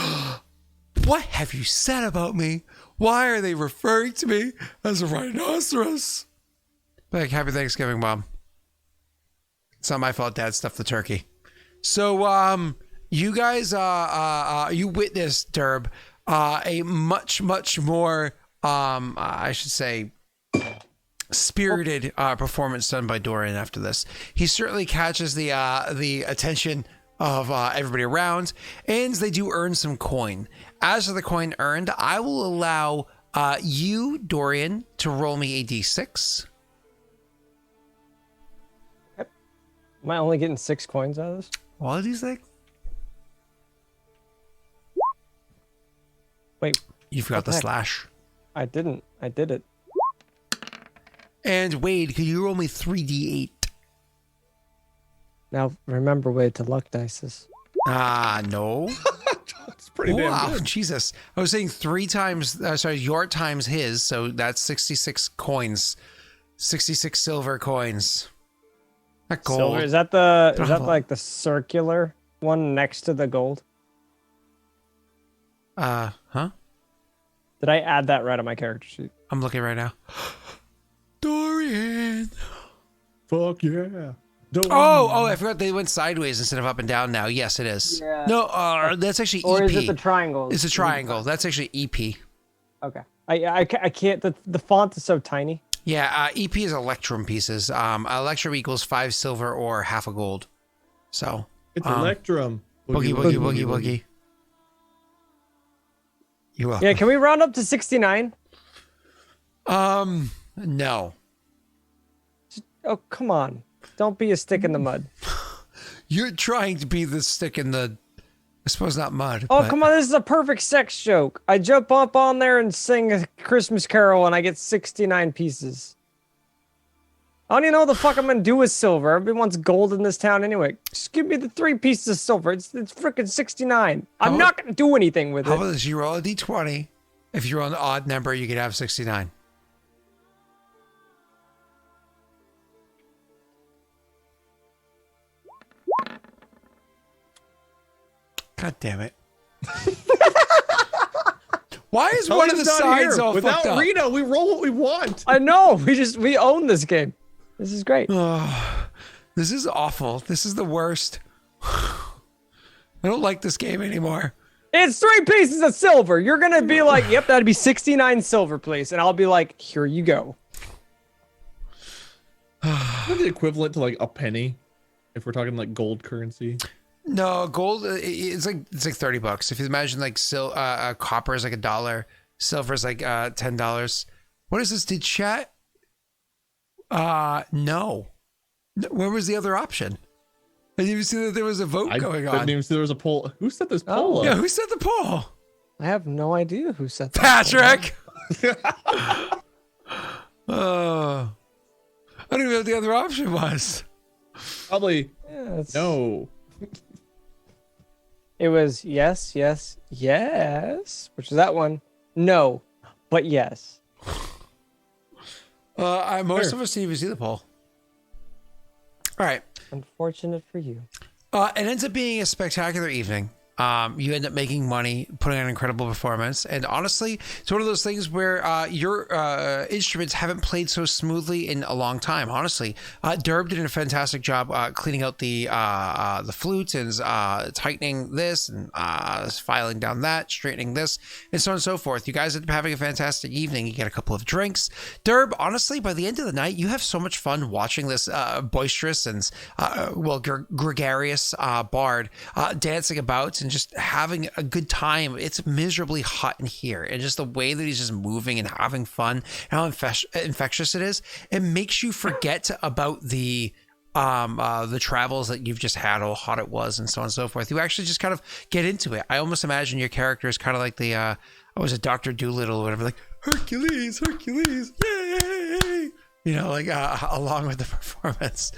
"What have you said about me? Why are they referring to me as a rhinoceros?" Like, happy Thanksgiving, Mom. It's not my fault Dad stuffed the turkey. So, you guys, you witnessed, Dirb, a much more, I should say, spirited performance done by Dorian after this. He certainly catches the attention of everybody around, and they do earn some coin. As for the coin earned, I will allow you, Dorian, to roll me a d6. Am I only getting 6 coins out of this? All of these things? Wait, You forgot the heck? slash. I didn't. I did it. And Wade, could you roll me 3d8? Now remember, Wade, to luck dices. No. It's pretty damn Wow, good. Jesus. I was saying 3 times, your times his, so that's 66 coins. 66 silver coins. Not gold. Silver. Is that the? Is that Bravo. like the circular? one next to the gold? Huh? Did I add that right on my character sheet? I'm looking right now. Dorian. Fuck yeah. Oh, I forgot they went sideways instead of up and down now. Yes, it is. Yeah. No, that's actually EP. Or is it the triangle? It's a triangle. That's actually EP. Okay. I can't. The font is so tiny. Yeah, EP is Electrum pieces. Electrum equals 5 silver or half a gold. So It's Electrum. boogie. You're welcome. Yeah. Can we round up to 69? No. Oh, come on. Don't be a stick in the mud. You're trying to be the stick in the, I suppose not mud. Oh, but- come on. This is a perfect sex joke. I jump up on there and sing a Christmas carol and I get 69 pieces. I don't even know what the fuck I'm going to do with silver. Everybody wants gold in this town anyway. Just give me the 3 pieces of silver. It's freaking 69. I'm not going to do anything with How it. about this? You roll a d20. If you roll an odd number, you can have 69. God damn it. Why is one of the sides all Without fucked up? Reno, we roll what we want. I know. We own this game. This is great. This is awful. This is the worst. I don't like this game anymore. It's 3 pieces of silver. You're going to be like, yep, that'd be 69 silver, please. And I'll be like, here you go. Is that the equivalent to like a penny? If we're talking like gold currency. No, gold. It's like $30. If you imagine like copper is like $1, silver is like $10. What is this? Did chat? No. Where was the other option? I didn't even see that there was a vote going I on. didn't even see there was a poll. Who set this poll Yeah, up? who set the poll? I have no idea who set that. Patrick. Oh, I don't even know what the other option was. Probably Yeah, no. It was yes, yes, yes. Which is that one? No, but yes. Most of us didn't even see the poll. All right. Unfortunate for you. It ends up being a spectacular evening. You end up making money, putting on an incredible performance, and honestly, it's one of those things where your instruments haven't played so smoothly in a long time. Honestly, Dirb did a fantastic job cleaning out the flutes and tightening this and filing down that, straightening this, and so on and so forth. You guys end up having a fantastic evening. You get a couple of drinks. Dirb, honestly, by the end of the night, you have so much fun watching this boisterous and gregarious bard dancing about and just having a good time. It's miserably hot in here, and just the way that he's just moving and having fun and how infectious it is, it makes you forget about the travels that you've just had, how hot it was, and so on and so forth. You actually just kind of get into it. I almost imagine your character is kind of like the was it Dr. Doolittle or whatever, like Hercules, yay! You know, like along with the performance.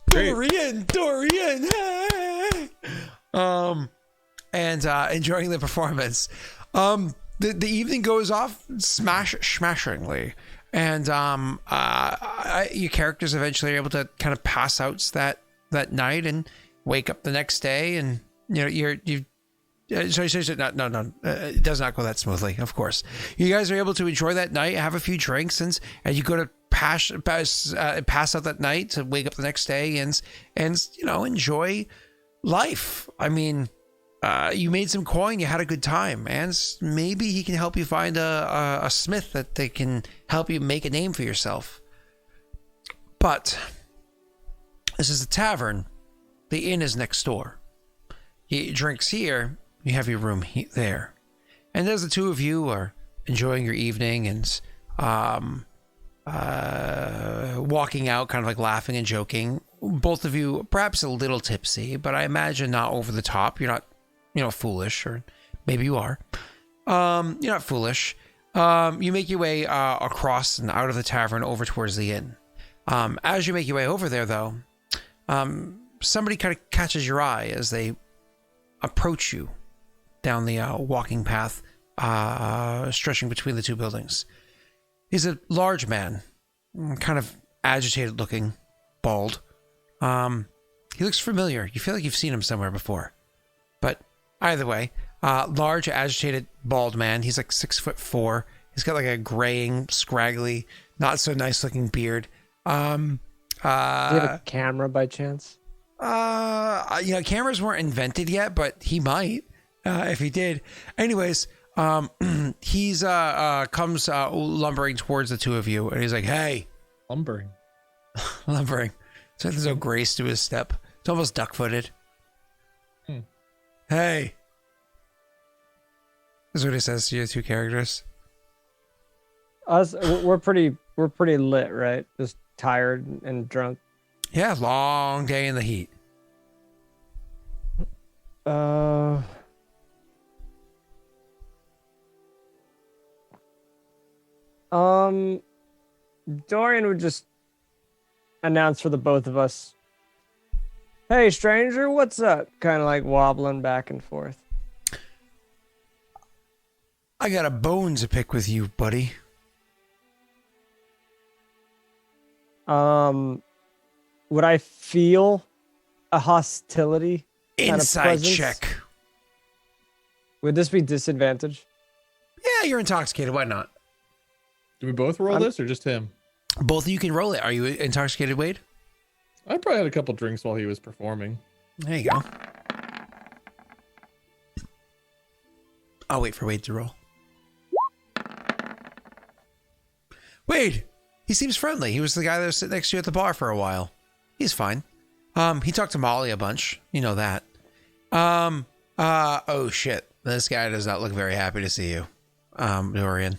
Dorian, hey! And enjoying the performance. The evening goes off smashingly, and your characters eventually are able to kind of pass out that night and wake up the next day, and you know no, it does not go that smoothly. Of course, you guys are able to enjoy that night, have a few drinks, and you go to pass out that night to wake up the next day and you know, enjoy life. I mean, you made some coin, you had a good time, and maybe he can help you find a smith that they can help you make a name for yourself. But this is a tavern. The inn is next door. He drinks here, you have your room there. And as the two of you are enjoying your evening and walking out, kind of like laughing and joking, both of you perhaps a little tipsy, but I imagine not over the top. You're not, you know, foolish, or maybe you are. You're not foolish. You make your way across and out of the tavern over towards the inn. As you make your way over there, though, somebody kind of catches your eye as they approach you down the walking path stretching between the two buildings. He's a large man, kind of agitated looking, bald. He looks familiar. You feel like you've seen him somewhere before. But either way, large, agitated, bald man. He's like 6'4". He's got like a graying, scraggly, not so nice looking beard. Do you have a camera by chance? Cameras weren't invented yet, but he might if he did. Anyways, he's comes lumbering towards the two of you, and he's like, "Hey." Lumbering. So there's no grace to his step. It's almost duck-footed. Hey. This is what he says to you two characters. We're pretty lit, right? Just tired and drunk. Yeah, long day in the heat. Dorian would just announce for the both of us, "Hey, stranger, what's up?" Kind of like wobbling back and forth. I got a bone to pick with you, buddy. Would I feel a hostility? Inside check. Would this be disadvantage? Yeah, you're intoxicated. Why not? Do we both roll this or just him? Both of you can roll it. Are you intoxicated, Wade? I probably had a couple drinks while he was performing. There you go. I'll wait for Wade to roll. Wade! He seems friendly. He was the guy that was sitting next to you at the bar for a while. He's fine. He talked to Molly a bunch. You know that. Oh shit. This guy does not look very happy to see you. Dorian.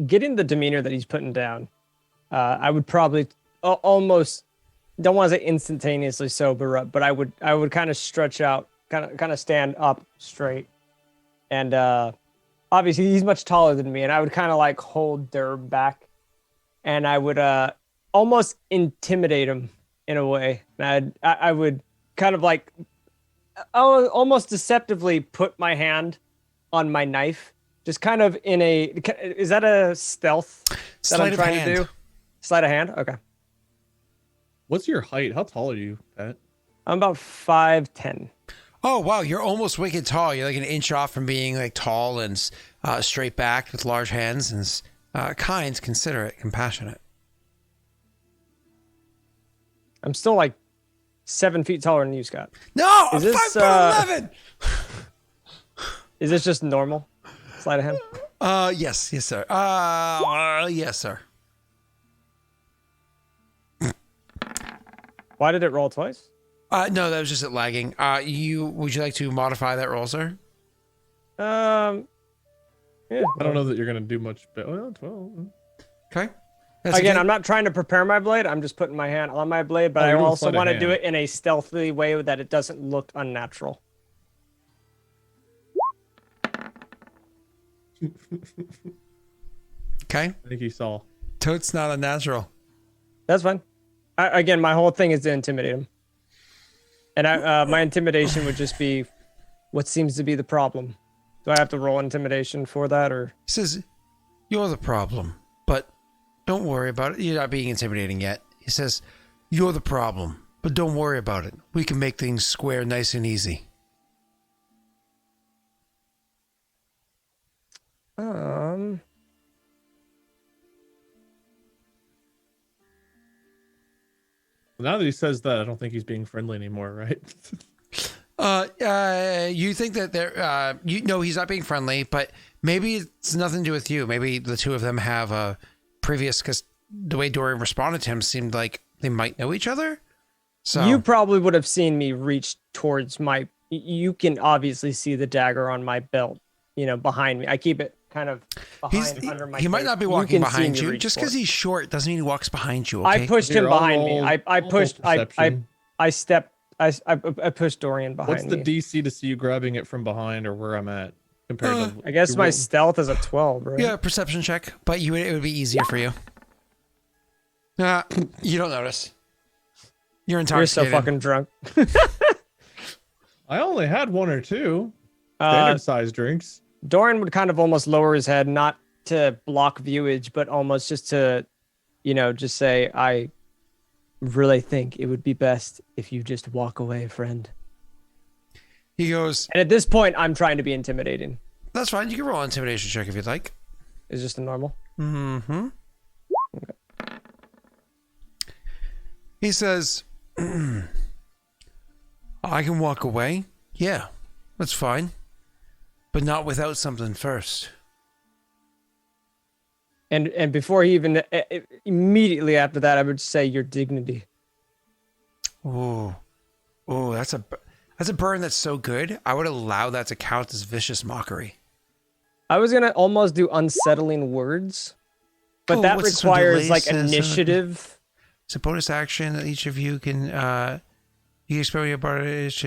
Getting the demeanor that he's putting down, I would probably almost, don't want to say instantaneously sober up, but I would kind of stretch out, kind of stand up straight, and obviously he's much taller than me, and I would kind of like hold Dirb back, and I would almost intimidate him in a way. And I would kind of like almost deceptively put my hand on my knife. Just kind of in a, is that a stealth that Sleight I'm trying to do? Sleight of hand? Okay. What's your height? How tall are you, Pat? I'm about 5'10". Oh, wow. You're almost wicked tall. You're like an inch off from being like tall and straight backed with large hands and kind, considerate, compassionate. I'm still like 7 feet taller than you, Scott. No, I'm Is this, 5'11". Is this just normal? Sleight of hand? Yes, sir. Yes, sir. Why did it roll twice? No, that was just it lagging. Would you like to modify that roll, sir? Yeah. I don't know that you're going to do much. Well, 12. Okay. Again, I'm not trying to prepare my blade. I'm just putting my hand on my blade, but I also want to do it in a stealthy way that it doesn't look unnatural. Okay. I think he saw. Totes not unnatural. That's fine. Again, my whole thing is to intimidate him. And my intimidation would just be what seems to be the problem. Do I have to roll intimidation for that, or? He says, "You're the problem, but don't worry about it. You're not being intimidating yet." He says, "You're the problem, but don't worry about it. We can make things square nice and easy." Now that he says that, I don't think he's being friendly anymore, right? You think that they're, he's not being friendly, but maybe it's nothing to do with you. Maybe the two of them have a previous, because the way Dorian responded to him seemed like they might know each other. So you probably would have seen me reach towards my, you can obviously see the dagger on my belt, behind me. I keep it kind of behind under my He might cape. not be You walking can see behind me you. reach Just for because it. he's short doesn't mean he walks behind you. Okay? I pushed him Here, I'll behind me. roll- I I'll roll pushed, I perception. pushed Dorian behind What's the me. DC to see you grabbing it from behind or where I'm at compared to? I guess you my roll- stealth is a 12, right? Yeah, perception check, but it would be easier for you. You don't notice. You're You're so intoxicated. fucking drunk. I only had one or two standard size drinks. Dorian would kind of almost lower his head, not to block viewage, but almost just to, just say, really think it would be best if you just walk away, friend. He goes, And at this point, I'm trying to be intimidating. that's fine. You can roll an intimidation check if you'd like. It's just a normal. Mm-hmm. He says, I can walk away. Yeah, that's fine. But not without something first. And before he even immediately after that, I would say your dignity. Oh, that's a burn that's so good. I would allow that to count as vicious mockery. I was gonna almost do unsettling words, but Oh, that what's this one? requires like Delay says, initiative. It's a bonus action that each of you can you can spell your bar if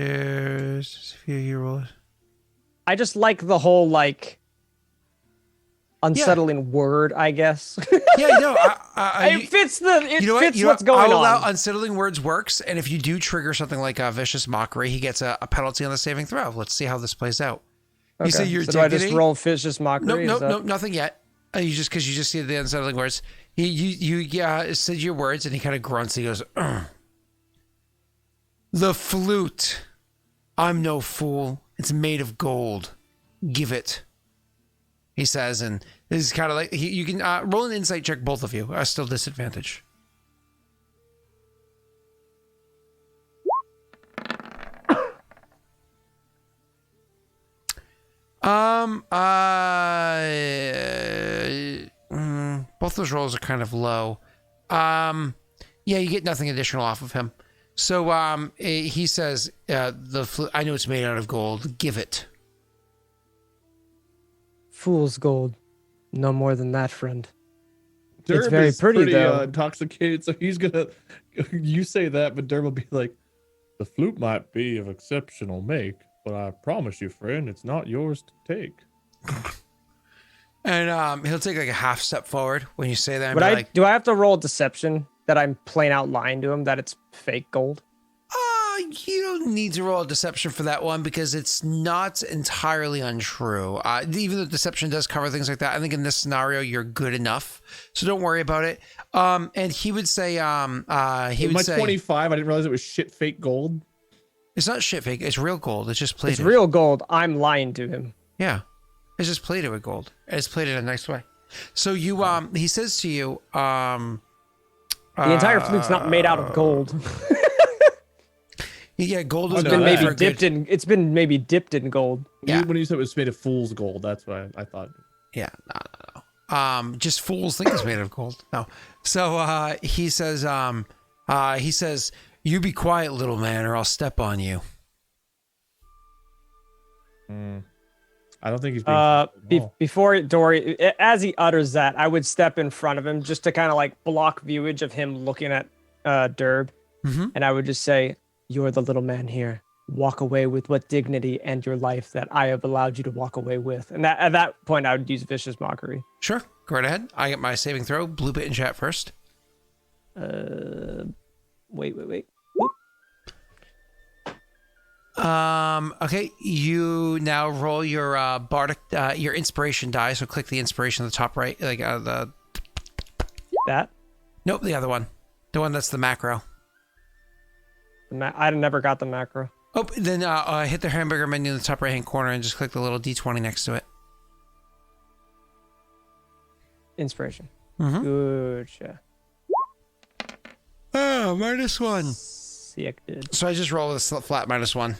you roll. I just like the whole like unsettling word, I guess. Yeah, no, it fits fits You know what's what? going I'll allow on. unsettling words works, and if you do trigger something like a vicious mockery, he gets a penalty on the saving throw. Let's see how this plays out. Okay. You say your so do I dignity? just roll vicious mockery? No, nothing yet. You just because you just see the unsettling words. You said your words, and he kind of grunts. He goes, "Ugh. The flute. I'm no fool. It's made of gold. Give it." He says, and this is kind of like you can roll an insight check, both of you. Still disadvantage. Both those rolls are kind of low. Yeah, you get nothing additional off of him. So he says, I know it's made out of gold. Give it. Fool's gold. No more than that, friend. Dirb It's very is pretty, though. Intoxicated, so he's gonna. You say that, but Dirb will be like, "The flute might be of exceptional make, but I promise you, friend, it's not yours to take." And he'll take like a half step forward when you say that. And But do I have to roll deception that I'm plain out lying to him that it's fake gold? You don't need to roll a deception for that one because it's not entirely untrue. Even though deception does cover things like that, I think in this scenario you're good enough, so don't worry about it. And he would say, he would say, 25. I didn't realize it was shit fake gold. it's not shit fake. It's real gold. It's just plated. It's real gold. I'm lying to him. Yeah, it's just plated with gold. It's plated in a nice way. So you, he says to you, The entire flute's not made out of gold. yeah, gold is It's good been for maybe a good- It's been maybe dipped in gold. Yeah. When you said it was made of fool's gold, that's what I thought. Yeah, no. Just fools think it's made of gold. No. So he says, you be quiet, little man, or I'll step on you. I don't think he's being Before Dory, as he utters that, I would step in front of him just to kind of like block viewage of him looking at Dirb, and I would just say, "You're the little man here. Walk away with what dignity and your life that I have allowed you to walk away with." And at that point, I would use vicious mockery. Sure, go right ahead. I get my saving throw. Blue bit in chat first. Wait. Okay, you now roll your bardic, your inspiration die. So click the inspiration on the top right, like the. That Nope, the other one, the one that's the macro. I never got the macro. Oh, then hit the hamburger menu in the top right hand corner and just click the little D20 next to it. Inspiration. Mm-hmm. Good shit. Oh, -1. Sick, dude. So I just roll this flat -1.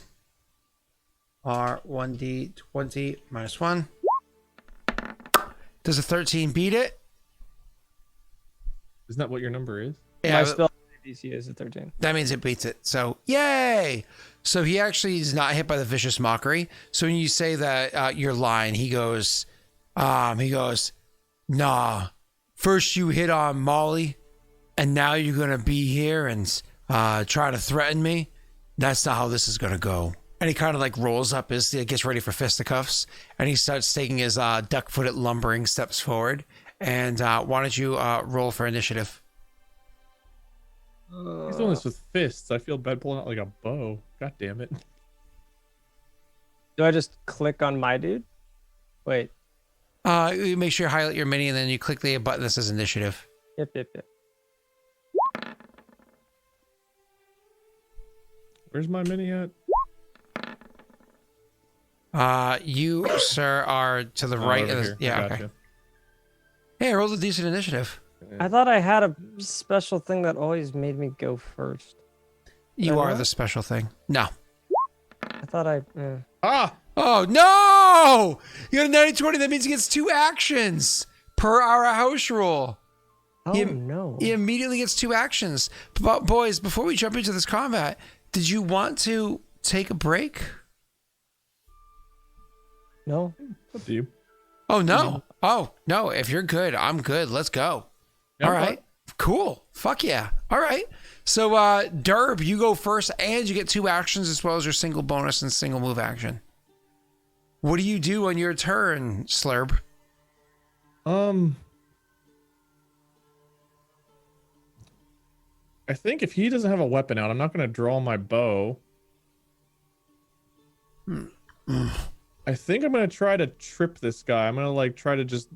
R1D20 -1. Does a 13 beat it? Isn't that what your number is? My spell DC is a 13. That means it beats it. So yay! So he actually is not hit by the vicious mockery. So when you say that you're lying, he goes, nah. First you hit on Molly, and now you're gonna be here and try to threaten me. That's not how this is gonna go. And he kind of like rolls up gets ready for fisticuffs, and he starts taking his duck-footed lumbering steps forward. And why don't you roll for initiative? He's doing this with fists. I feel bad pulling out like a bow. God damn it. Do I just click on my dude? Wait. You make sure you highlight your mini, and then you click the button that says initiative. Yep. Where's my mini at? You, sir, are to the Oh, right. over Of the, here. yeah, Gotcha. okay. Hey, I rolled a decent initiative. I thought I had a special thing that always made me go first. You are not? the special thing. No. I thought I. Ah! Oh, no! You got a 90-20. That means he gets 2 actions per our house rule. Oh no. He immediately gets 2 actions. But boys, before we jump into this combat, did you want to take a break? No. Up to you. Oh, no. Oh, no. If you're good, I'm good. Let's go. Yeah, All right. Cool. Fuck yeah. All right. So, Dirb, you go first, and you get 2 actions as well as your single bonus and single move action. What do you do on your turn, Slurb? I think if he doesn't have a weapon out, I'm not going to draw my bow. I think I'm going to try to trip this guy. I'm going to like try to just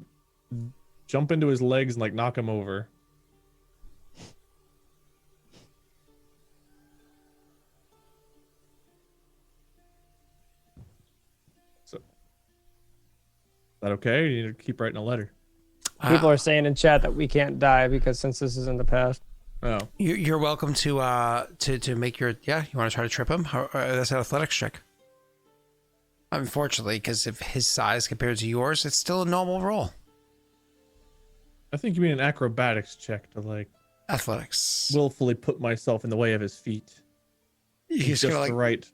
jump into his legs and like knock him over. So, is that okay? Or you need to keep writing a letter. People are saying in chat that we can't die because since this is in the past. Oh, You're welcome to make your You want to try to trip him? That's an athletics check. Unfortunately, because of his size compared to yours, it's still a normal roll. I think you mean an acrobatics check to like Athletics. willfully put myself in the way of his feet. You Just gotta the right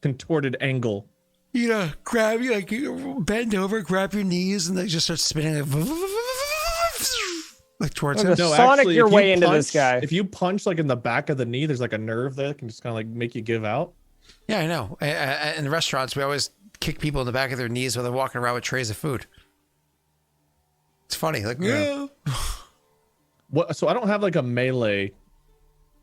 contorted angle. you know, you bend over, grab your knees, and they just start spinning like towards him. Okay. Sonic your if you way into this guy. If you punch like in the back of the knee, there's like a nerve there that can just kind of like make you give out. Yeah, I know. In the restaurants, we always kick people in the back of their knees while they're walking around with trays of food. It's funny, like Yeah. What? So I don't have like a melee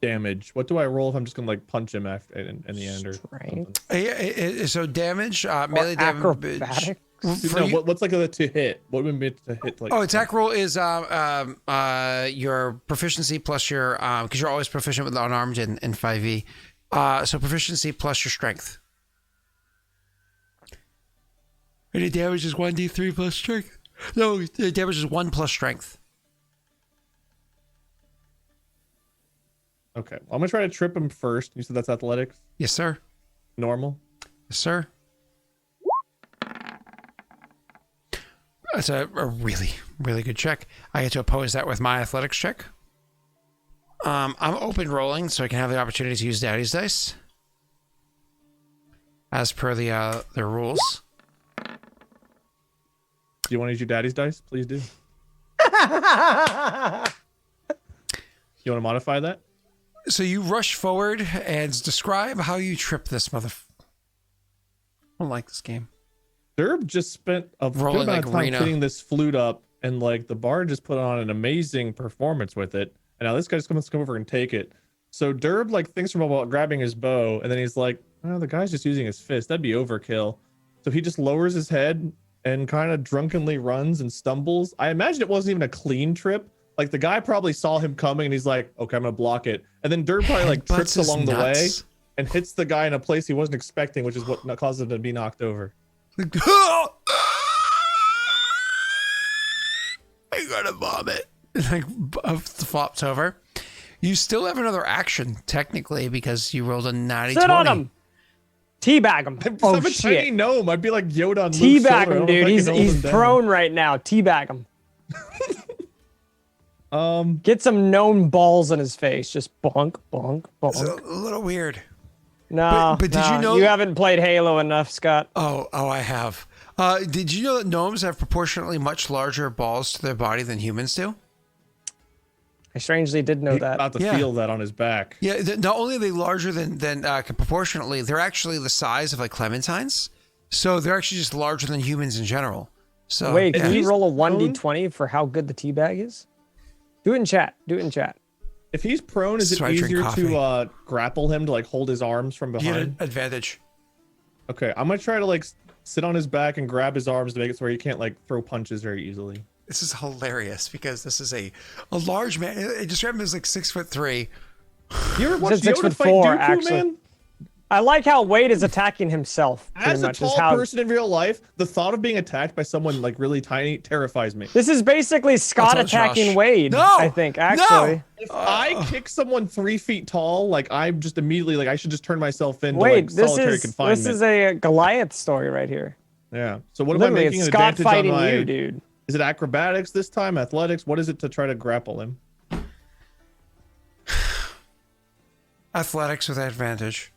damage. What do I roll if I'm just gonna like punch him after in the end or Strength? something? So damage, melee Or damage. acrobatics? For No, you- what's like a to hit? What would mean to hit? Like attack roll is your proficiency plus your because you're always proficient with unarmed in 5e. So proficiency plus your strength. And the damage is 1d3 plus strength. No, the damage is 1 plus strength. Okay, well, I'm gonna try to trip him first. You said that's athletics, Yes, sir. normal. Yes, sir. That's a really, really good check. I get to oppose that with my athletics check. I'm open rolling, so I can have the opportunity to use Daddy's dice. As per the rules. Do you want to use your daddy's dice? Please do. You want to modify that? So you rush forward and describe how you trip this I don't like this game. Dirb just spent a good Rolling amount like of time Rena. getting this flute up, and like the bard just put on an amazing performance with it. And now this guy just comes to come over and take it. So Dirb like thinks from about grabbing his bow, and then he's like, "Oh, the guy's just using his fist. That'd be overkill." So he just lowers his head and kind of drunkenly runs and stumbles. I imagine it wasn't even a clean trip. Like the guy probably saw him coming, and he's like, "Okay, I'm gonna block it." And then Dirb probably like Headbutts trips his along the way nuts. and hits the guy in a place he wasn't expecting, which is what caused him to be knocked over. Like, I gotta vomit. Like flops over. You still have another action technically because you rolled a 90. Sit on him. Teabag him. Oh I'm a tiny shit. gnome. I'd be like Yoda on Luke's Teabag shoulder. I him, don't know if dude. I He's can hold him down. prone right now. Teabag him. Um, Get some gnome balls in his face. Just bonk, bonk, It's a bonk. little weird. No, but did no, you know- you haven't played Halo enough, Scott? Oh, I have. Did you know that gnomes have proportionately much larger balls to their body than humans do? I strangely did know he's that. about to Yeah. feel that on his back. Yeah, not only are they larger than proportionately, they're actually the size of like clementines. So they're actually just larger than humans in general. So Wait, yeah. can you he's roll a prone- 1d20 for how good the teabag is? Do it in chat. Do it in chat. If he's prone, is That's it why I drink easier coffee. to grapple him to like hold his arms from You get behind? an advantage. Okay, I'm gonna try to like sit on his back and grab his arms to make it so where he can't like throw punches very easily. This is hilarious because this is a large man. I describe him as like 6'3". You ever watched said Yoda fight 6'4", Dooku, actually. man? I like how Wade is attacking himself. As a much, is tall how... person in real life, the thought of being attacked by someone like really tiny terrifies me. This is basically Scott tell attacking Josh. Wade. No! I think actually. No! If I kick someone 3 feet tall, like I'm just immediately like I should just turn myself into Wade, like this solitary is confinement. this is a Goliath story right here. Yeah. So what Literally, am I making it's an Scott advantage on fighting my? you, dude. Is it acrobatics this time? Athletics? What is it to try to grapple him? Athletics with advantage.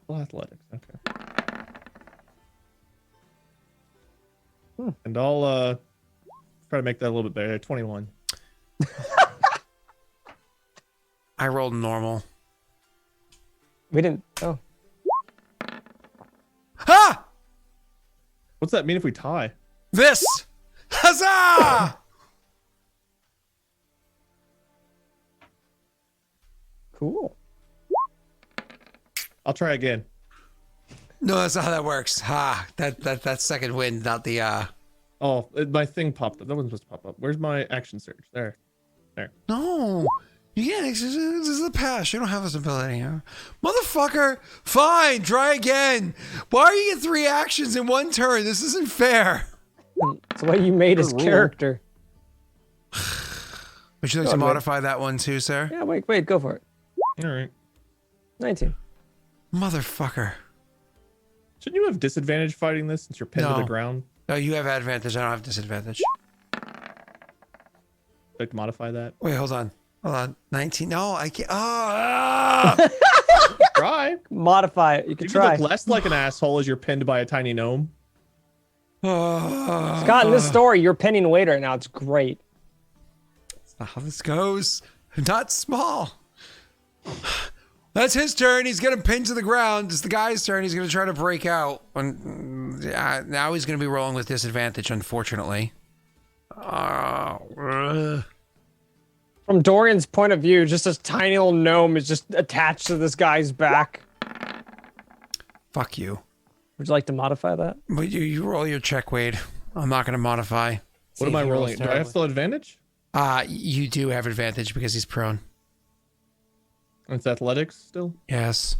Well, athletics. Okay. And I'll try to make that a little bit better. 21. I rolled normal. We didn't. Oh, Ha! What's that mean if we tie? This! Huzzah! cool. I'll try again. No, that's not how that works. Ha! That second wind, not the Oh, my thing popped up. That wasn't supposed to pop up. Where's my action surge? There. No, you can't. This is the past. You don't have this ability, huh? Motherfucker. Fine, try again. Why are you get 3 actions in 1 turn? This isn't fair. It's the way you made his Good rule. character. Would you like Go to on, Wade. modify that one too, sir? Yeah, wait, go for it. All right. 19. Motherfucker. Shouldn't you have disadvantage fighting this since you're pinned to No. the ground? No, you have advantage. I don't have disadvantage. Like to modify that? Wait, hold on. 19. No, I can't. Oh, Try. Modify it. You You can can try. look less like an asshole as you're pinned by a tiny gnome. Scott, in this story, you're pinning Wade right now. It's great. That's not how this goes. I'm not small. That's his turn. He's gonna pin to the ground. It's the guy's turn. He's gonna try to break out. Now he's gonna be rolling with disadvantage, unfortunately. From Dorian's point of view, just this tiny little gnome is just attached to this guy's back. Fuck you. Would you like to modify that? But you roll your check, Wade. I'm not gonna modify. What am I rolling? Do I have still advantage? You do have advantage because he's prone. It's athletics still? Yes.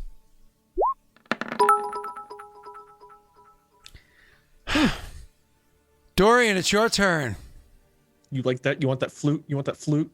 Dorian, it's your turn. You like that? You want that flute? You want that flute?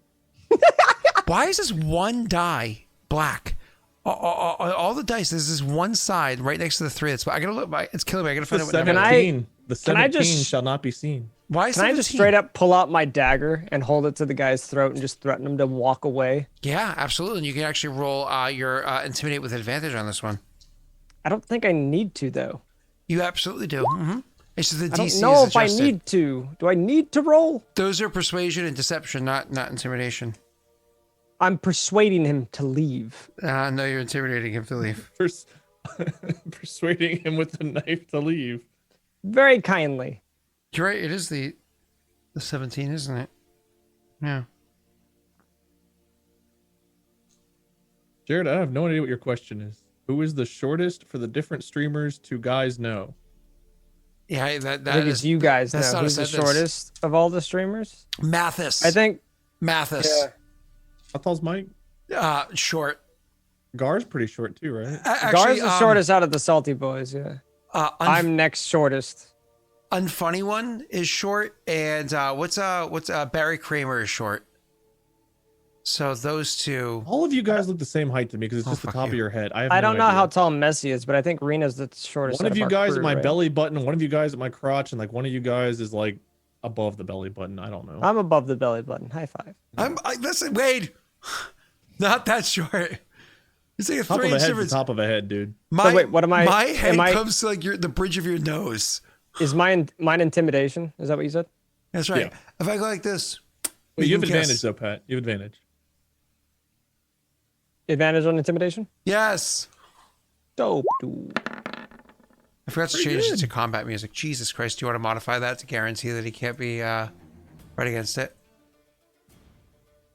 Why is this one die black? All the dice. There's this one side right next to the 3. That's why I gotta look. It's killing me. I gotta find The out what number. 17. The can I 17 just- shall not be seen. Why is Can I just 17? straight up pull out my dagger and hold it to the guy's throat and just threaten him to walk away? Yeah, absolutely. And you can actually roll your intimidate with advantage on this one. I don't think I need to, though. You absolutely do. Mm-hmm. It's just the I DC don't know is if I adjusted. need to. Do I need to roll? Those are persuasion and deception, not intimidation. I'm persuading him to leave. No, you're intimidating him to leave. Persuading him with the knife to leave. Very kindly. You're right. It is the 17, isn't it? Yeah. Jared, I have no idea what your question is. Who is the shortest for the different streamers to guys know? Yeah, that I think is it's you guys that's know. not a Who's the sentence. shortest of all the streamers? Mathis. I think Mathis. How tall's Mike? Short. Gar's pretty short too, right? Actually, Gar's the shortest out of the salty boys, yeah. I'm next shortest. Unfunny one is short, and what's Barry Kramer is short. So those two. All of you guys look the same height to me because it's Oh, just the fuck top of you. your head. I have don't no know idea. how tall Messi is, but I think Rena's the shortest. One out of you our guys crew, at my right? belly button, one of you guys at my crotch, and like one of you guys is like above the belly button. I don't know. I'm above the belly button. High five. Listen, Wade. Not that short. It's like a Top of 3 a inch head's the difference. top of a head, dude. My, wait, what am I- My am head I- comes to like the bridge of your nose. Is mine intimidation? Is that what you said? That's right. Yeah. If I go like this, Wait, we you have can kiss. advantage though, Pat. You have advantage. Advantage on intimidation? Yes. Dope, dude. I forgot to Pretty change it good. to combat music. Jesus Christ! Do you want to modify that to guarantee that he can't be right against it?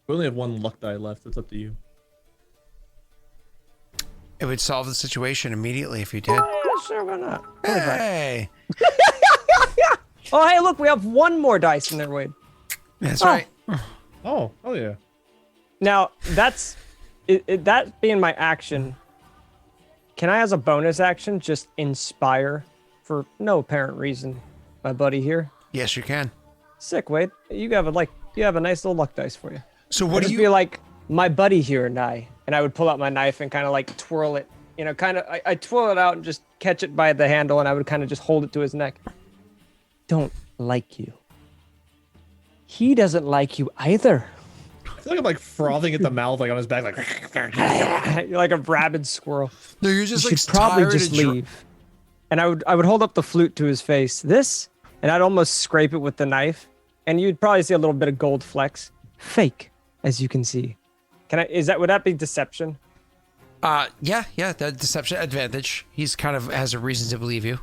We only have one luck die left. It's up to you. It would solve the situation immediately if you did. Yeah, sure, why not? 25. Hey, Oh, hey, look, we have one more dice in there, Wade. that's Oh. right. Oh yeah. Now, that's that being my action. Can I, as a bonus action, just inspire for no apparent reason my buddy here? Yes, you can. Sick, Wade. You have a nice little luck dice for you. So I'd what do just you? be like, my buddy here and I would pull out my knife and kind of like twirl it, you know, I twirl it out and just catch it by the handle, and I would kind of just hold it to his neck. Don't like you. He doesn't like you either. I feel like I'm like frothing at the mouth, like on his back, like. You're like a rabid squirrel. No, you're just You like should probably tired just and dr- leave. And I would hold up the flute to his face. This, and I'd almost scrape it with the knife, and you'd probably see a little bit of gold flecks. Fake, as you can see. Would that be deception? Yeah, that deception advantage. He's kind of has a reason to believe you.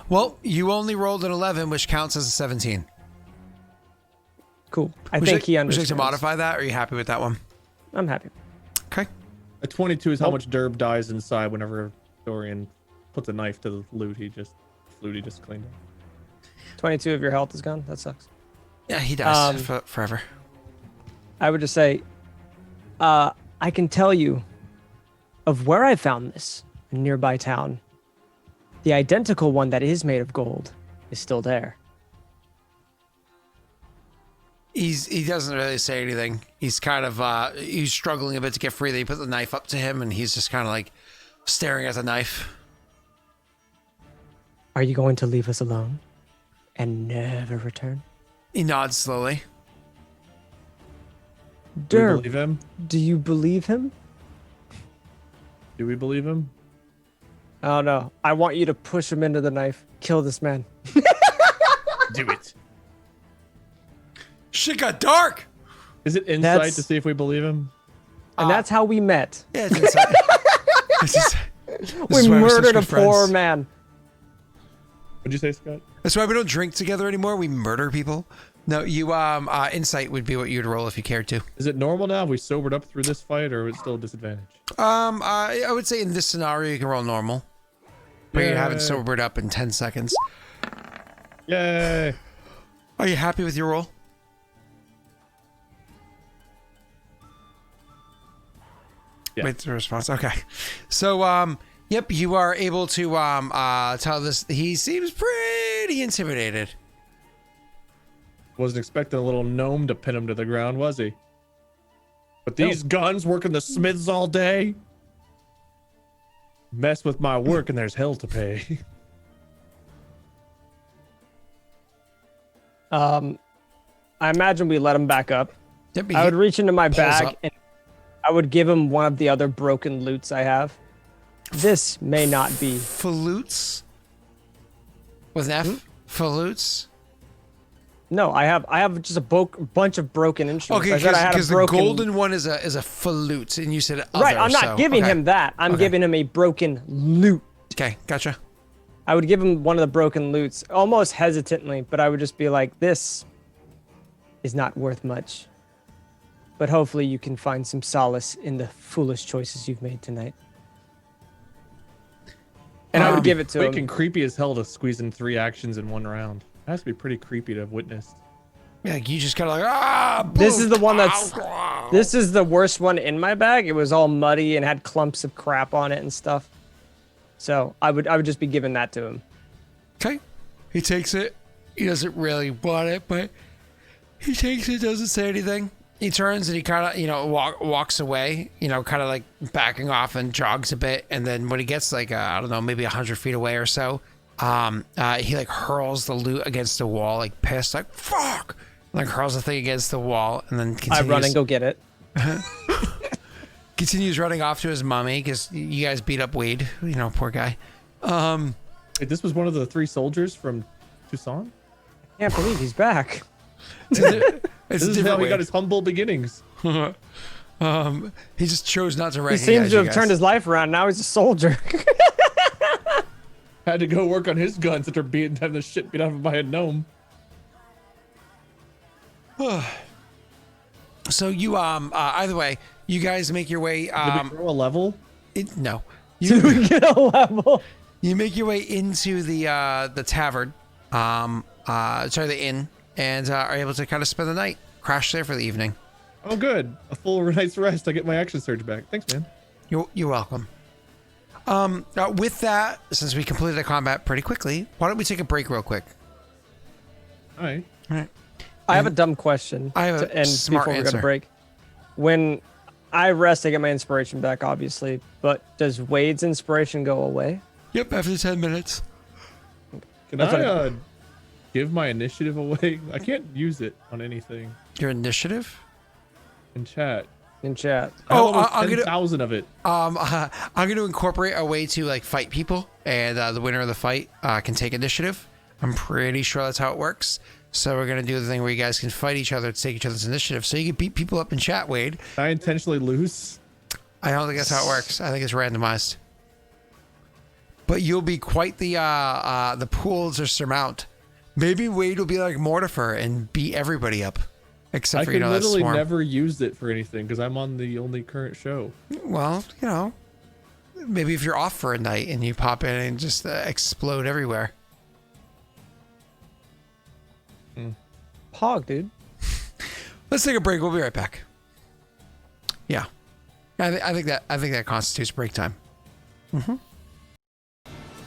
Well, you only rolled an 11, which counts as a 17. Cool. I Would think he you understands. like to modify that, or are you happy with that one? I'm happy. Okay. A 22 is how much Dirb dies inside whenever Dorian puts a knife to the flute he just cleaned up. 22 of your health is gone. That sucks. Yeah, he does forever. I would just say, I can tell you of where I found this, a nearby town. The identical one that is made of gold is still there. He doesn't really say anything. He's kind of he's struggling a bit to get free. They put the knife up to him, and he's just kind of like staring at the knife. Are you going to leave us alone and never return? He nods slowly. Do we Dirb, believe him? do you believe him? Do we believe him? Oh no, I want you to push him into the knife. Kill this man. Do it. Shit got dark. Is it insight That's- to see if we believe him? And that's how we met. Yeah, it's inside. This We is why we're such murdered a good poor friends. man. What'd you say, Scott? That's why we don't drink together anymore. We murder people. No, you insight would be what you'd roll if you cared to. Is it normal now? Have we sobered up through this fight, or is it still a disadvantage? I would say in this scenario you can roll normal, but you haven't Yay. sobered up in 10 seconds. Yay! Are you happy with your roll? Yeah. Wait, the response. Okay. So, yep, you are able to tell this. He seems pretty intimidated. Wasn't expecting a little gnome to pin him to the ground, was he? But these guns working the smiths all day? Mess with my work and there's hell to pay. I imagine we let him back up. Yep, I would reach into my pulls bag up. and I would give him one of the other broken loots I have. This may not be. Falutes? With an F? Falutes? No, I have just a bunch of broken instruments. Okay, I said I had a because the broken. golden one is a falute, and you said other, Right, I'm not so- giving okay. him that. I'm Okay. giving him a broken loot. Okay, gotcha. I would give him one of the broken loots, almost hesitantly, but I would just be like, this is not worth much. But hopefully you can find some solace in the foolish choices you've made tonight. And I would give it to Freaking him. creepy as hell to squeeze in 3 actions in 1 round. It has to be pretty creepy to have witnessed. Yeah, you just kind of like, This boom, is the one that's... ow. This is the worst one in my bag. It was all muddy and had clumps of crap on it and stuff. So I would just be giving that to him. Okay. He takes it. He doesn't really want it, but he takes it, doesn't say anything. He turns and he kind of, walks away, kind of like backing off and jogs a bit. And then when he gets like, I don't know, maybe 100 feet away or so, he like hurls the loot against the wall, like pissed, like, fuck! Like hurls the thing against the wall and then continues. I run and go get it. Continues running off to his mummy because you guys beat up Wade, poor guy. Wait, this was one of the 3 soldiers from Tucson? Can't believe he's back. It's This is how different he Wade. got his humble beginnings. He just chose not to He recognize seems to you have turned guys. his life around. Now he's a soldier. Had to go work on his guns after having the shit beat out of him by a gnome. So you either way, you guys make your way. Did we grow a level? No, Did you we get a level? you make your way into the tavern, sorry, the inn, and are able to kind of spend the night, crash there for the evening. Oh, good. A full night's rest. I get my action surge back. Thanks, man. You're welcome. With that, since we completed the combat pretty quickly, why don't we take a break real quick? All right. All right. I have a dumb question. I have a smart before we go answer. to break, when I rest, I get my inspiration back, obviously. But does Wade's inspiration go away? Yep, after 10 minutes. Can That's I give my initiative away? I can't use it on anything Your initiative? in chat. In chat. I have Oh, almost I'm gonna- 10,000 of it. I'm going to incorporate a way to like fight people, and the winner of the fight can take initiative. I'm pretty sure that's how it works. So we're going to do the thing where you guys can fight each other to take each other's initiative. So you can beat people up in chat, Wade. I intentionally lose. I don't think that's how it works. I think it's randomized. But you'll be quite the pool to surmount. Maybe Wade will be like Mortifer and beat everybody up. Except I for, could that literally swarm. never use it for anything because I'm on the only current show. Well, maybe if you're off for a night and you pop in and just explode everywhere. Pog, dude. Let's take a break. We'll be right back. Yeah, I think that constitutes break time.